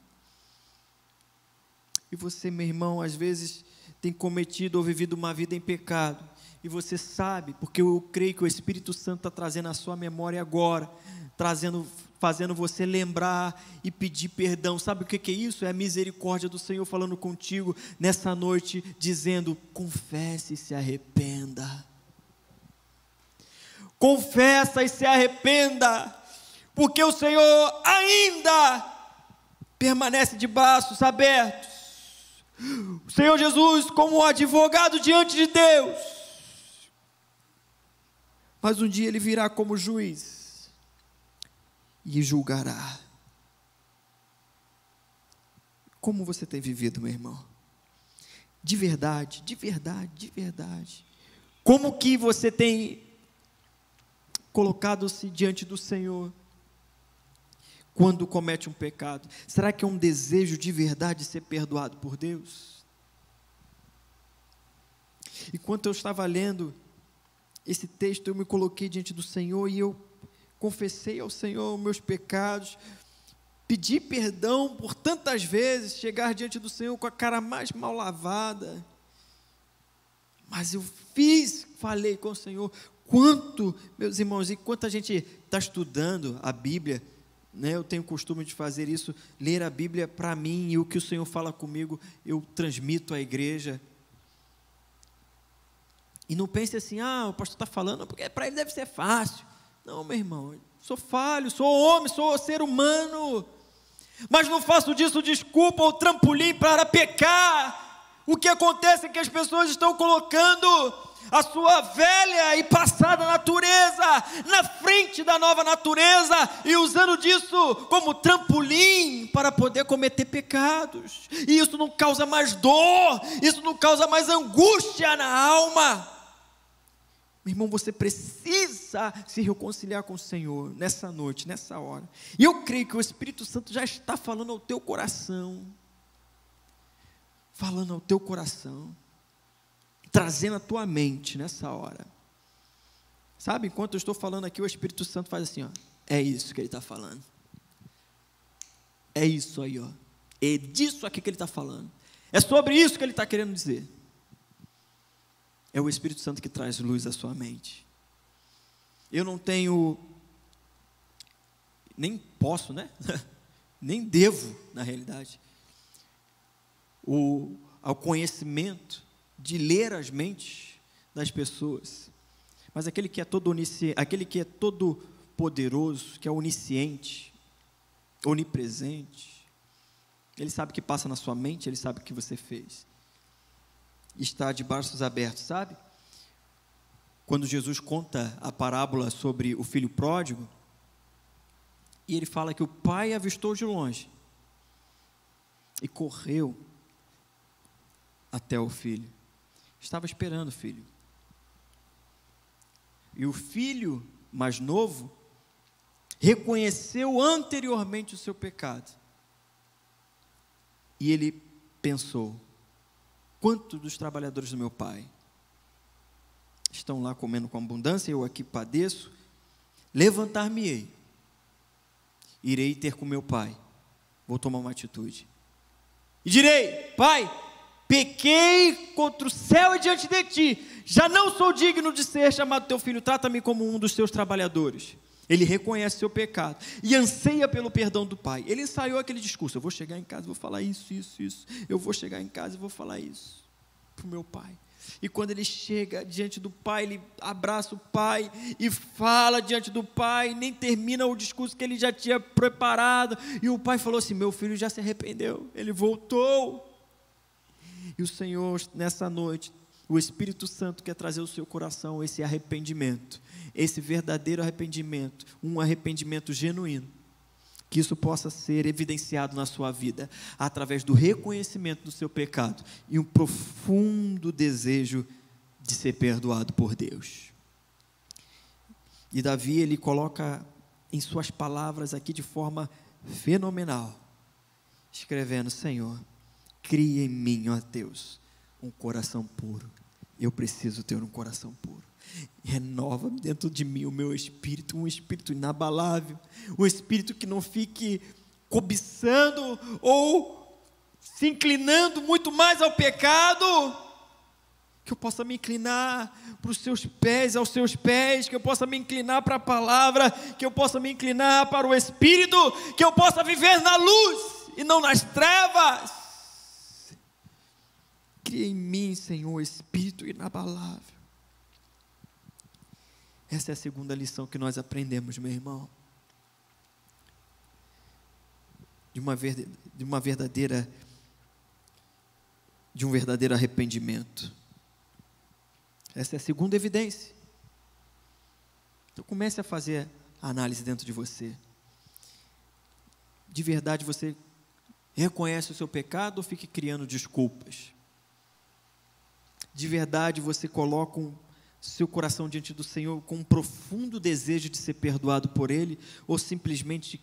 E você, meu irmão, às vezes tem cometido ou vivido uma vida em pecado. E você sabe, porque eu creio que o Espírito Santo está trazendo a sua memória agora, fazendo você lembrar e pedir perdão. Sabe o que é isso? É a misericórdia do Senhor falando contigo nessa noite, dizendo: confesse e se arrependa. Confessa e se arrependa, porque o Senhor ainda permanece de braços abertos. O Senhor Jesus como advogado diante de Deus, mas um dia Ele virá como juiz e julgará. Como você tem vivido, meu irmão? De verdade, de verdade, de verdade. Como que você tem colocado-se diante do Senhor quando comete um pecado? Será que é um desejo de verdade ser perdoado por Deus? Enquanto eu estava lendo esse texto, eu me coloquei diante do Senhor e eu confessei ao Senhor meus pecados, pedi perdão por tantas vezes, chegar diante do Senhor com a cara mais mal lavada, mas eu falei com o Senhor. Quanto, meus irmãos, e quanto a gente está estudando a Bíblia, né? Eu tenho o costume de fazer isso, ler a Bíblia para mim, e o que o Senhor fala comigo, eu transmito à igreja. E não pense assim: o pastor está falando, porque para ele deve ser fácil. Não, meu irmão, sou falho, sou homem, sou ser humano, mas não faço disso desculpa ou trampolim para pecar. O que acontece é que as pessoas estão colocando a sua velha e passada natureza na frente da nova natureza e usando disso como trampolim para poder cometer pecados. E isso não causa mais dor, isso não causa mais angústia na alma. Meu irmão, você precisa se reconciliar com o Senhor nessa noite, nessa hora. E eu creio que o Espírito Santo já está falando ao teu coração. Falando ao teu coração. Trazendo a tua mente nessa hora. Sabe, enquanto eu estou falando aqui, o Espírito Santo faz assim, ó. É isso que ele está falando. É isso aí, ó. É disso aqui que ele está falando. É sobre isso que ele está querendo dizer. É o Espírito Santo que traz luz à sua mente. Eu não tenho, nem posso, né? Nem devo, na realidade, ao conhecimento de ler as mentes das pessoas. Mas aquele que é todo onisciente, aquele que é todo poderoso, que é onisciente, onipresente, ele sabe o que passa na sua mente, ele sabe o que você fez. Está de braços abertos, sabe? Quando Jesus conta a parábola sobre o filho pródigo, e ele fala que o pai avistou de longe e correu até o filho. Estava esperando o filho. E o filho mais novo reconheceu anteriormente o seu pecado. E ele pensou: quantos dos trabalhadores do meu pai estão lá comendo com abundância, eu aqui padeço? Levantar-me-ei, irei ter com meu pai, vou tomar uma atitude, e direi: pai, pequei contra o céu e diante de ti, já não sou digno de ser chamado teu filho, trata-me como um dos teus trabalhadores. Ele reconhece seu pecado e anseia pelo perdão do pai. Ele ensaiou aquele discurso: eu vou chegar em casa e vou falar isso. Eu vou chegar em casa e vou falar isso para o meu pai. E quando ele chega diante do pai, ele abraça o pai e fala diante do pai, nem termina o discurso que ele já tinha preparado. E o pai falou assim: meu filho já se arrependeu, ele voltou. E o Senhor, nessa noite, o Espírito Santo quer trazer ao seu coração esse arrependimento, esse verdadeiro arrependimento, um arrependimento genuíno. Que isso possa ser evidenciado na sua vida, através do reconhecimento do seu pecado e um profundo desejo de ser perdoado por Deus. E Davi, ele coloca em suas palavras aqui de forma fenomenal, escrevendo: Senhor, cria em mim, ó Deus, um coração puro. Eu preciso ter um coração puro. Renova dentro de mim o meu espírito, um espírito inabalável, um espírito que não fique cobiçando ou se inclinando muito mais ao pecado, que eu possa me inclinar para os seus pés, aos seus pés, que eu possa me inclinar para a palavra, que eu possa me inclinar para o Espírito, que eu possa viver na luz e não nas trevas. Cria em mim, Senhor, espírito inabalável. Essa é a segunda lição que nós aprendemos, meu irmão. De um verdadeiro arrependimento. Essa é a segunda evidência. Então comece a fazer a análise dentro de você. De verdade você reconhece o seu pecado ou fica criando desculpas? De verdade você coloca seu coração diante do Senhor com um profundo desejo de ser perdoado por Ele, ou simplesmente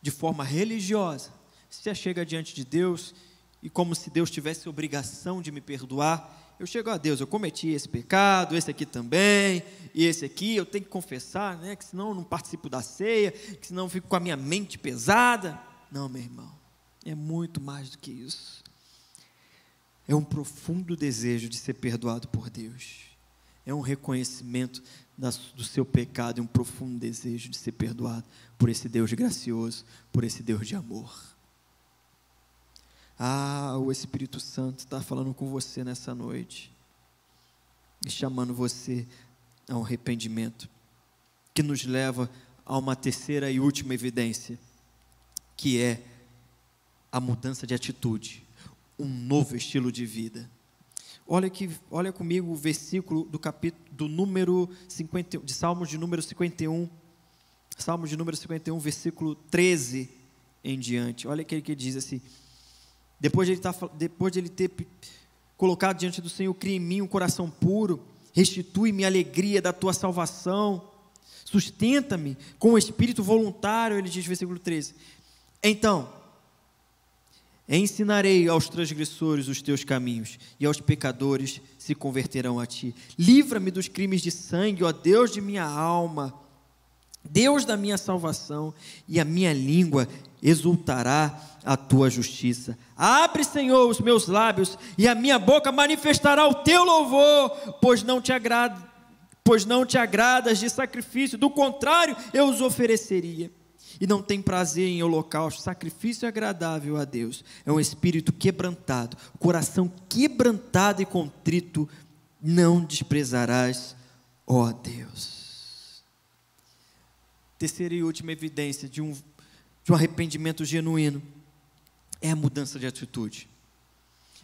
de forma religiosa, você chega diante de Deus e como se Deus tivesse obrigação de me perdoar? Eu chego a Deus, eu cometi esse pecado, esse aqui também, e esse aqui, eu tenho que confessar, né, que senão eu não participo da ceia, que senão eu fico com a minha mente pesada. Não, meu irmão, é muito mais do que isso. É um profundo desejo de ser perdoado por Deus. É um reconhecimento do seu pecado e um profundo desejo de ser perdoado por esse Deus gracioso, por esse Deus de amor. O Espírito Santo está falando com você nessa noite e chamando você a um arrependimento que nos leva a uma terceira e última evidência, que é a mudança de atitude, um novo estilo de vida. Olha comigo o versículo do capítulo do número 50, de Salmos de número 51, Salmos de número 51, versículo 13 em diante. Olha aquele que diz assim: depois de ele ter colocado diante do Senhor: cria em mim um coração puro, restitui-me a alegria da tua salvação, sustenta-me com o espírito voluntário. Ele diz, versículo 13: então ensinarei aos transgressores os teus caminhos, e aos pecadores se converterão a ti. Livra-me dos crimes de sangue, ó Deus de minha alma, Deus da minha salvação, e a minha língua exultará a tua justiça. Abre, Senhor, os meus lábios, e a minha boca manifestará o teu louvor, pois não te agradas de sacrifício, do contrário, eu os ofereceria. E não tem prazer em holocausto, sacrifício agradável a Deus. É um espírito quebrantado, coração quebrantado e contrito, não desprezarás, ó Deus. Terceira e última evidência de um arrependimento genuíno é a mudança de atitude.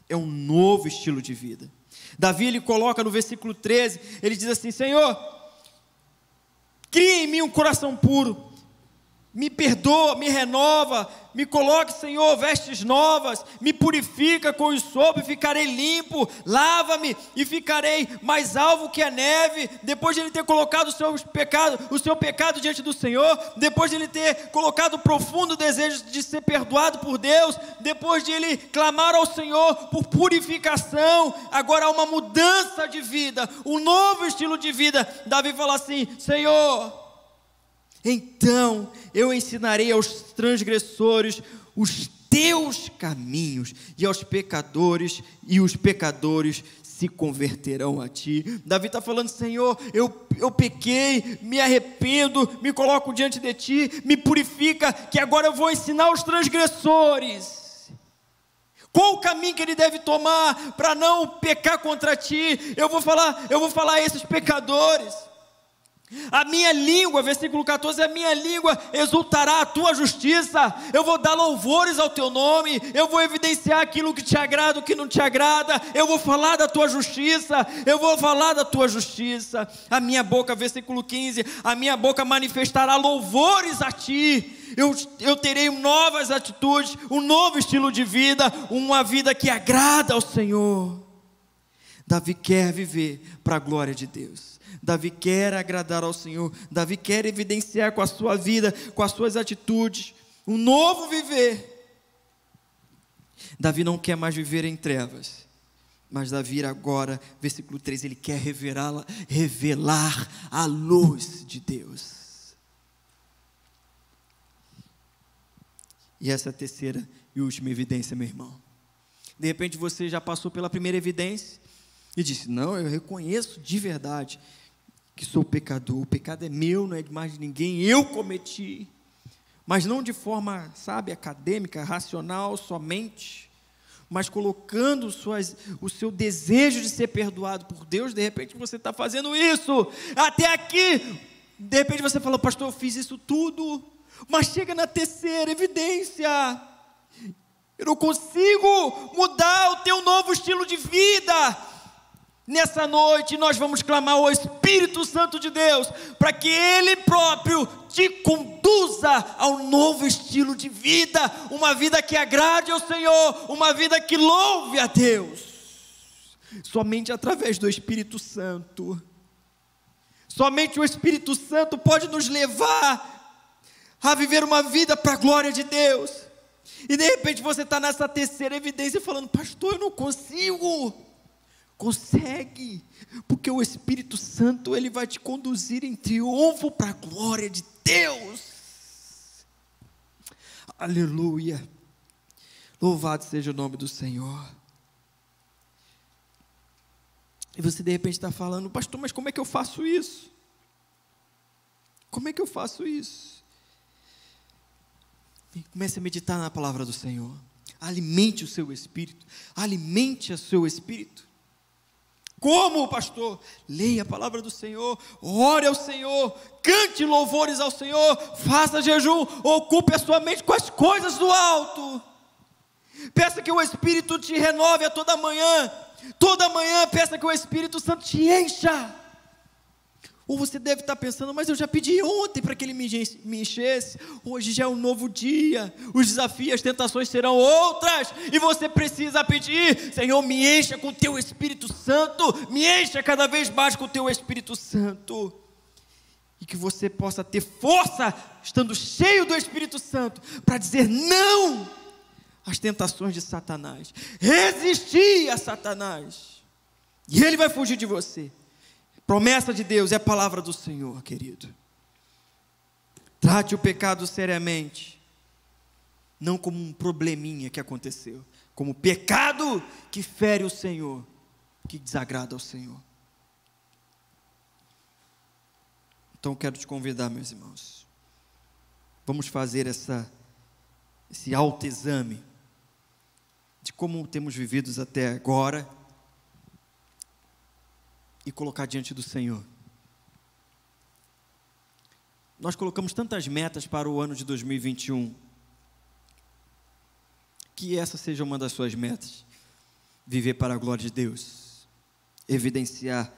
É um novo estilo de vida. Davi, ele coloca no versículo 13, ele diz assim: Senhor, cria em mim um coração puro, me perdoa, me renova, me coloque, Senhor, vestes novas, me purifica com o sopo e ficarei limpo, lava-me e ficarei mais alvo que a neve. Depois de ele ter colocado o seu pecado diante do Senhor, depois de ele ter colocado o profundo desejo de ser perdoado por Deus, depois de ele clamar ao Senhor por purificação, agora há uma mudança de vida, um novo estilo de vida. Davi fala assim: Senhor, então eu ensinarei aos transgressores os teus caminhos, e aos pecadores, e os pecadores se converterão a ti. Davi está falando: Senhor, eu pequei, me arrependo, me coloco diante de ti, me purifica, que agora eu vou ensinar aos transgressores Qual o caminho que ele deve tomar para não pecar contra ti? Eu vou falar a esses pecadores. A minha língua, versículo 14, a minha língua exultará a tua justiça, eu vou dar louvores ao teu nome, eu vou evidenciar aquilo que te agrada, o que não te agrada, eu vou falar da tua justiça, eu vou falar da tua justiça. A minha boca, versículo 15, a minha boca manifestará louvores a ti, eu terei novas atitudes, um novo estilo de vida, uma vida que agrada ao Senhor. Davi quer viver para a glória de Deus. Davi quer agradar ao Senhor. Davi quer evidenciar com a sua vida, com as suas atitudes, um novo viver. Davi não quer mais viver em trevas, mas Davi agora, versículo 3, ele quer revelar a luz de Deus. E essa é a terceira e última evidência, meu irmão. De repente você já passou pela primeira evidência e disse: não, eu reconheço de verdade que sou pecador, o pecado é meu, não é de mais de ninguém, eu cometi, mas não de forma, acadêmica, racional somente, mas colocando o seu desejo de ser perdoado por Deus. De repente você está fazendo isso, até aqui, de repente você fala: pastor, eu fiz isso tudo, mas chega na terceira evidência, eu não consigo mudar o teu novo estilo de vida. Nessa noite nós vamos clamar ao Espírito Santo de Deus, para que Ele próprio te conduza ao novo estilo de vida, uma vida que agrade ao Senhor, uma vida que louve a Deus. Somente através do Espírito Santo, somente o Espírito Santo pode nos levar a viver uma vida para a glória de Deus. E de repente você está nessa terceira evidência falando: pastor, eu não consigo. Consegue, porque o Espírito Santo, ele vai te conduzir em triunfo para a glória de Deus. Aleluia, louvado seja o nome do Senhor. E você de repente está falando: pastor, mas como é que eu faço isso? Como é que eu faço isso? Comece a meditar na palavra do Senhor, alimente o seu espírito, alimente o seu espírito. Como, pastor? Leia a palavra do Senhor, ore ao Senhor, cante louvores ao Senhor, faça jejum, ocupe a sua mente com as coisas do alto. Peça que o Espírito te renove a toda manhã peça que o Espírito Santo te encha. Ou você deve estar pensando: mas eu já pedi ontem para que Ele me enchesse. Hoje já é um novo dia, os desafios, as tentações serão outras, e você precisa pedir: Senhor, me encha com o Teu Espírito Santo, me encha cada vez mais com o Teu Espírito Santo, e que você possa ter força, estando cheio do Espírito Santo, para dizer não às tentações de Satanás, resistir a Satanás, e ele vai fugir de você. Promessa de Deus, é a palavra do Senhor, querido. Trate o pecado seriamente, não como um probleminha que aconteceu, como pecado que fere o Senhor, que desagrada ao Senhor. Então quero te convidar, meus irmãos, vamos fazer esse autoexame de como temos vivido até agora, e colocar diante do Senhor. Nós colocamos tantas metas para o ano de 2021, que essa seja uma das suas metas: viver para a glória de Deus, evidenciar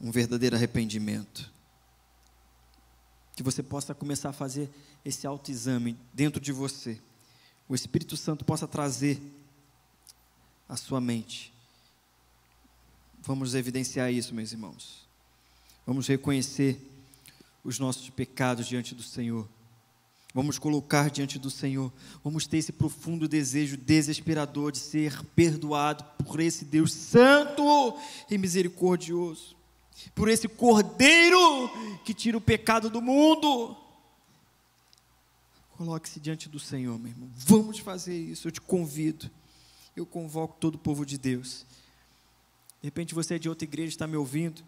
um verdadeiro arrependimento, que você possa começar a fazer esse autoexame dentro de você, o Espírito Santo possa trazer à sua mente. Vamos evidenciar isso, meus irmãos. Vamos reconhecer os nossos pecados diante do Senhor. Vamos colocar diante do Senhor. Vamos ter esse profundo desejo desesperador de ser perdoado por esse Deus santo e misericordioso, por esse Cordeiro que tira o pecado do mundo. Coloque-se diante do Senhor, meu irmão. Vamos fazer isso. Eu te convido. Eu convoco todo o povo de Deus. De repente você é de outra igreja, está me ouvindo.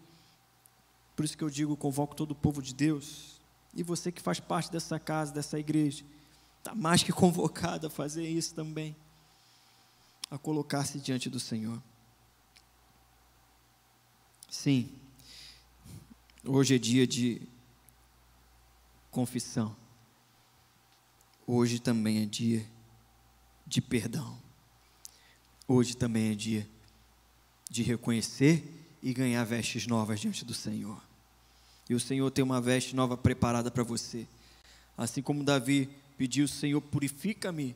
Por isso que eu digo: convoco todo o povo de Deus. E você que faz parte dessa casa, dessa igreja, está mais que convocado a fazer isso também. a colocar-se diante do Senhor. Sim, hoje é dia de confissão. Hoje também é dia de perdão. Hoje também é dia de reconhecer e ganhar vestes novas diante do Senhor. E o Senhor tem uma veste nova preparada para você. Assim como Davi pediu: Senhor, purifica-me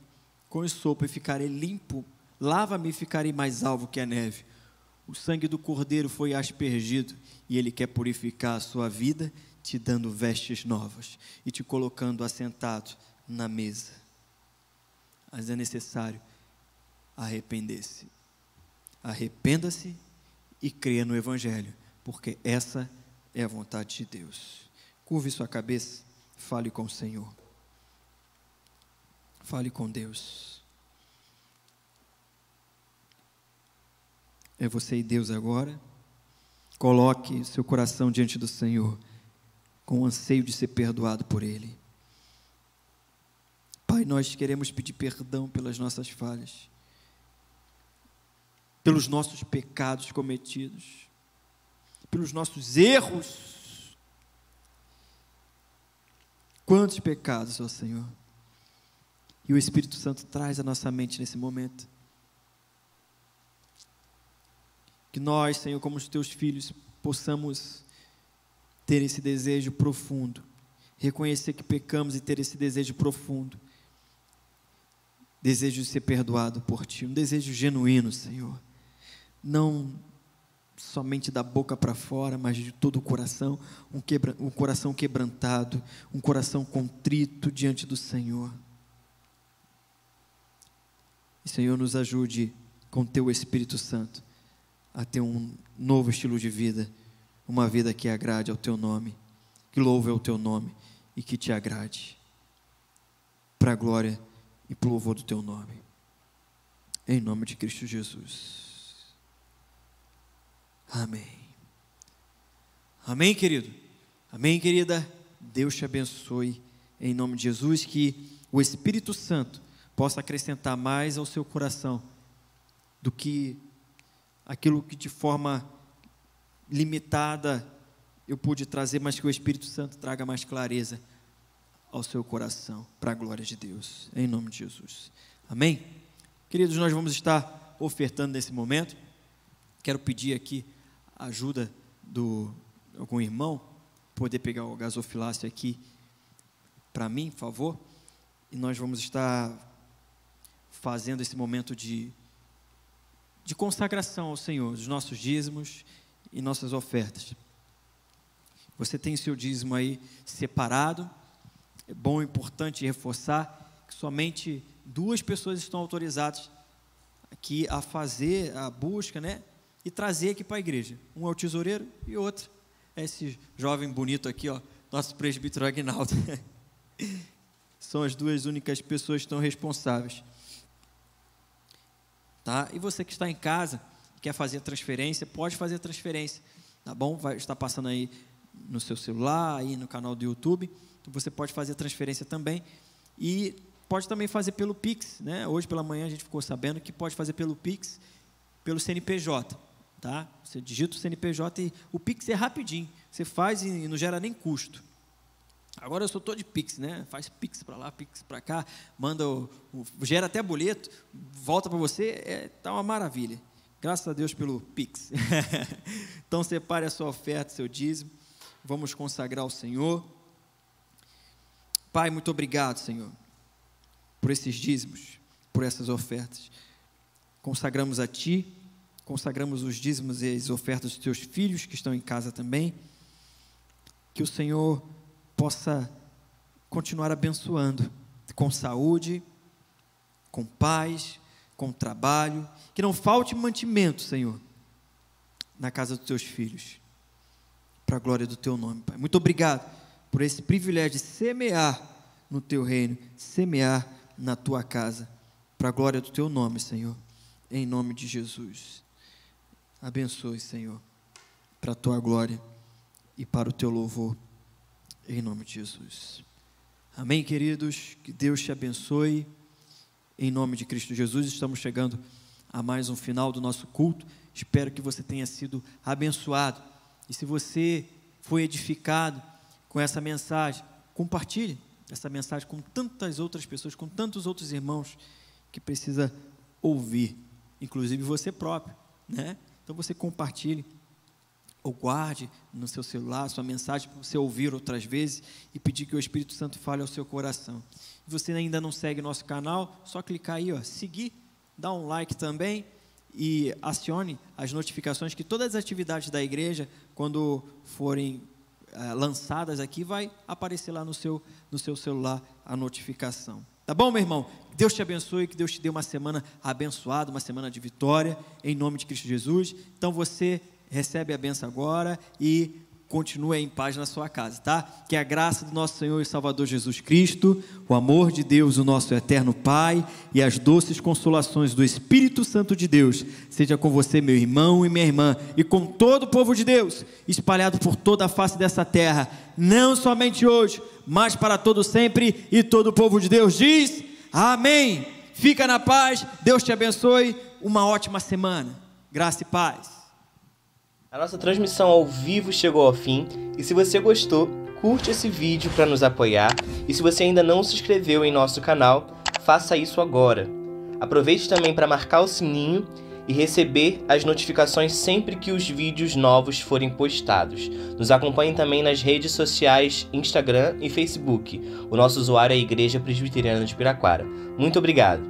com esopo e ficarei limpo, lava-me e ficarei mais alvo que a neve. O sangue do Cordeiro foi aspergido e Ele quer purificar a sua vida, te dando vestes novas e te colocando assentado na mesa. Mas é necessário arrepender-se. Arrependa-se e creia no Evangelho, porque essa é a vontade de Deus. Curve sua cabeça, fale com o Senhor. Fale com Deus. É você e Deus agora. Coloque seu coração diante do Senhor, com o anseio de ser perdoado por Ele. Pai, nós queremos pedir perdão pelas nossas falhas, pelos nossos pecados cometidos, pelos nossos erros. Quantos pecados, ó Senhor. E o Espírito Santo traz à nossa mente nesse momento. Que nós, Senhor, como os teus filhos, possamos ter esse desejo profundo, reconhecer que pecamos e ter esse desejo profundo, desejo de ser perdoado por Ti, um desejo genuíno, Senhor, não somente da boca para fora, mas de todo o coração, um coração quebrantado, um coração contrito diante do Senhor. E, Senhor, nos ajude com Teu Espírito Santo a ter um novo estilo de vida, uma vida que agrade ao Teu nome, que louve ao Teu nome e que Te agrade, para a glória e para o louvor do Teu nome, em nome de Cristo Jesus. Amém. Amém, querido? Amém, querida? Deus te abençoe, em nome de Jesus, que o Espírito Santo possa acrescentar mais ao seu coração do que aquilo que de forma limitada eu pude trazer, mas que o Espírito Santo traga mais clareza ao seu coração, para a glória de Deus, em nome de Jesus. Amém? Queridos, nós vamos estar ofertando nesse momento. Quero pedir aqui a ajuda de algum irmão, poder pegar o gasofilácio aqui para mim, por favor. E nós vamos estar fazendo esse momento de consagração ao Senhor, dos nossos dízimos e nossas ofertas. Você tem seu dízimo aí separado. É bom e importante reforçar que somente 2 pessoas estão autorizadas aqui a fazer a busca, né? E trazer aqui para a igreja. Um é o tesoureiro e outro é esse jovem bonito aqui, ó, nosso presbítero Aguinaldo. São as 2 únicas pessoas que estão responsáveis. Tá? E você que está em casa, quer fazer a transferência, pode fazer a transferência, tá bom? Vai estar passando aí no seu celular, aí no canal do YouTube. Então você pode fazer a transferência também. E pode também fazer pelo Pix, né? Hoje pela manhã a gente ficou sabendo que pode fazer pelo Pix, pelo CNPJ, tá? Você digita o CNPJ e o Pix é rapidinho. Você faz e não gera nem custo. Agora eu sou todo de Pix, né? Faz Pix para lá, Pix para cá, manda gera até boleto, volta para você, tá uma maravilha. Graças a Deus pelo Pix. Então separe a sua oferta, seu dízimo. Vamos consagrar ao Senhor. Pai, muito obrigado, Senhor, por esses dízimos, por essas ofertas. Consagramos a Ti, consagramos os dízimos e as ofertas dos Teus filhos que estão em casa também. Que o Senhor possa continuar abençoando, com saúde, com paz, com trabalho, que não falte mantimento, Senhor, na casa dos Teus filhos, para a glória do Teu nome, Pai. Muito obrigado por esse privilégio de semear no Teu reino, semear na Tua casa, para a glória do Teu nome, Senhor, em nome de Jesus. Abençoe, Senhor, para a Tua glória e para o Teu louvor, em nome de Jesus. Amém, queridos? Que Deus te abençoe. Em nome de Cristo Jesus, estamos chegando a mais um final do nosso culto. Espero que você tenha sido abençoado. E se você foi edificado com essa mensagem, compartilhe essa mensagem com tantas outras pessoas, com tantos outros irmãos que precisa ouvir, inclusive você próprio, né? Então você compartilhe ou guarde no seu celular sua mensagem para você ouvir outras vezes e pedir que o Espírito Santo fale ao seu coração. Se você ainda não segue nosso canal, só clicar aí, ó, seguir, dá um like também e acione as notificações que todas as atividades da igreja, quando forem lançadas aqui, vai aparecer lá no seu celular a notificação. Tá bom, meu irmão? Deus te abençoe, que Deus te dê uma semana abençoada, uma semana de vitória, em nome de Cristo Jesus. Então você recebe a bênção agora e continua em paz na sua casa, tá? Que a graça do nosso Senhor e Salvador Jesus Cristo, o amor de Deus, o nosso eterno Pai, e as doces consolações do Espírito Santo de Deus, seja com você, meu irmão e minha irmã, e com todo o povo de Deus, espalhado por toda a face dessa terra, não somente hoje, mas para todo sempre, e todo o povo de Deus diz, amém. Fica na paz, Deus te abençoe, uma ótima semana, graça e paz. A nossa transmissão ao vivo chegou ao fim, e se você gostou, curte esse vídeo para nos apoiar, e se você ainda não se inscreveu em nosso canal, faça isso agora. Aproveite também para marcar o sininho e receber as notificações sempre que os vídeos novos forem postados. Nos acompanhe também nas redes sociais Instagram e Facebook. O nosso usuário é a Igreja Presbiteriana de Piraquara. Muito obrigado!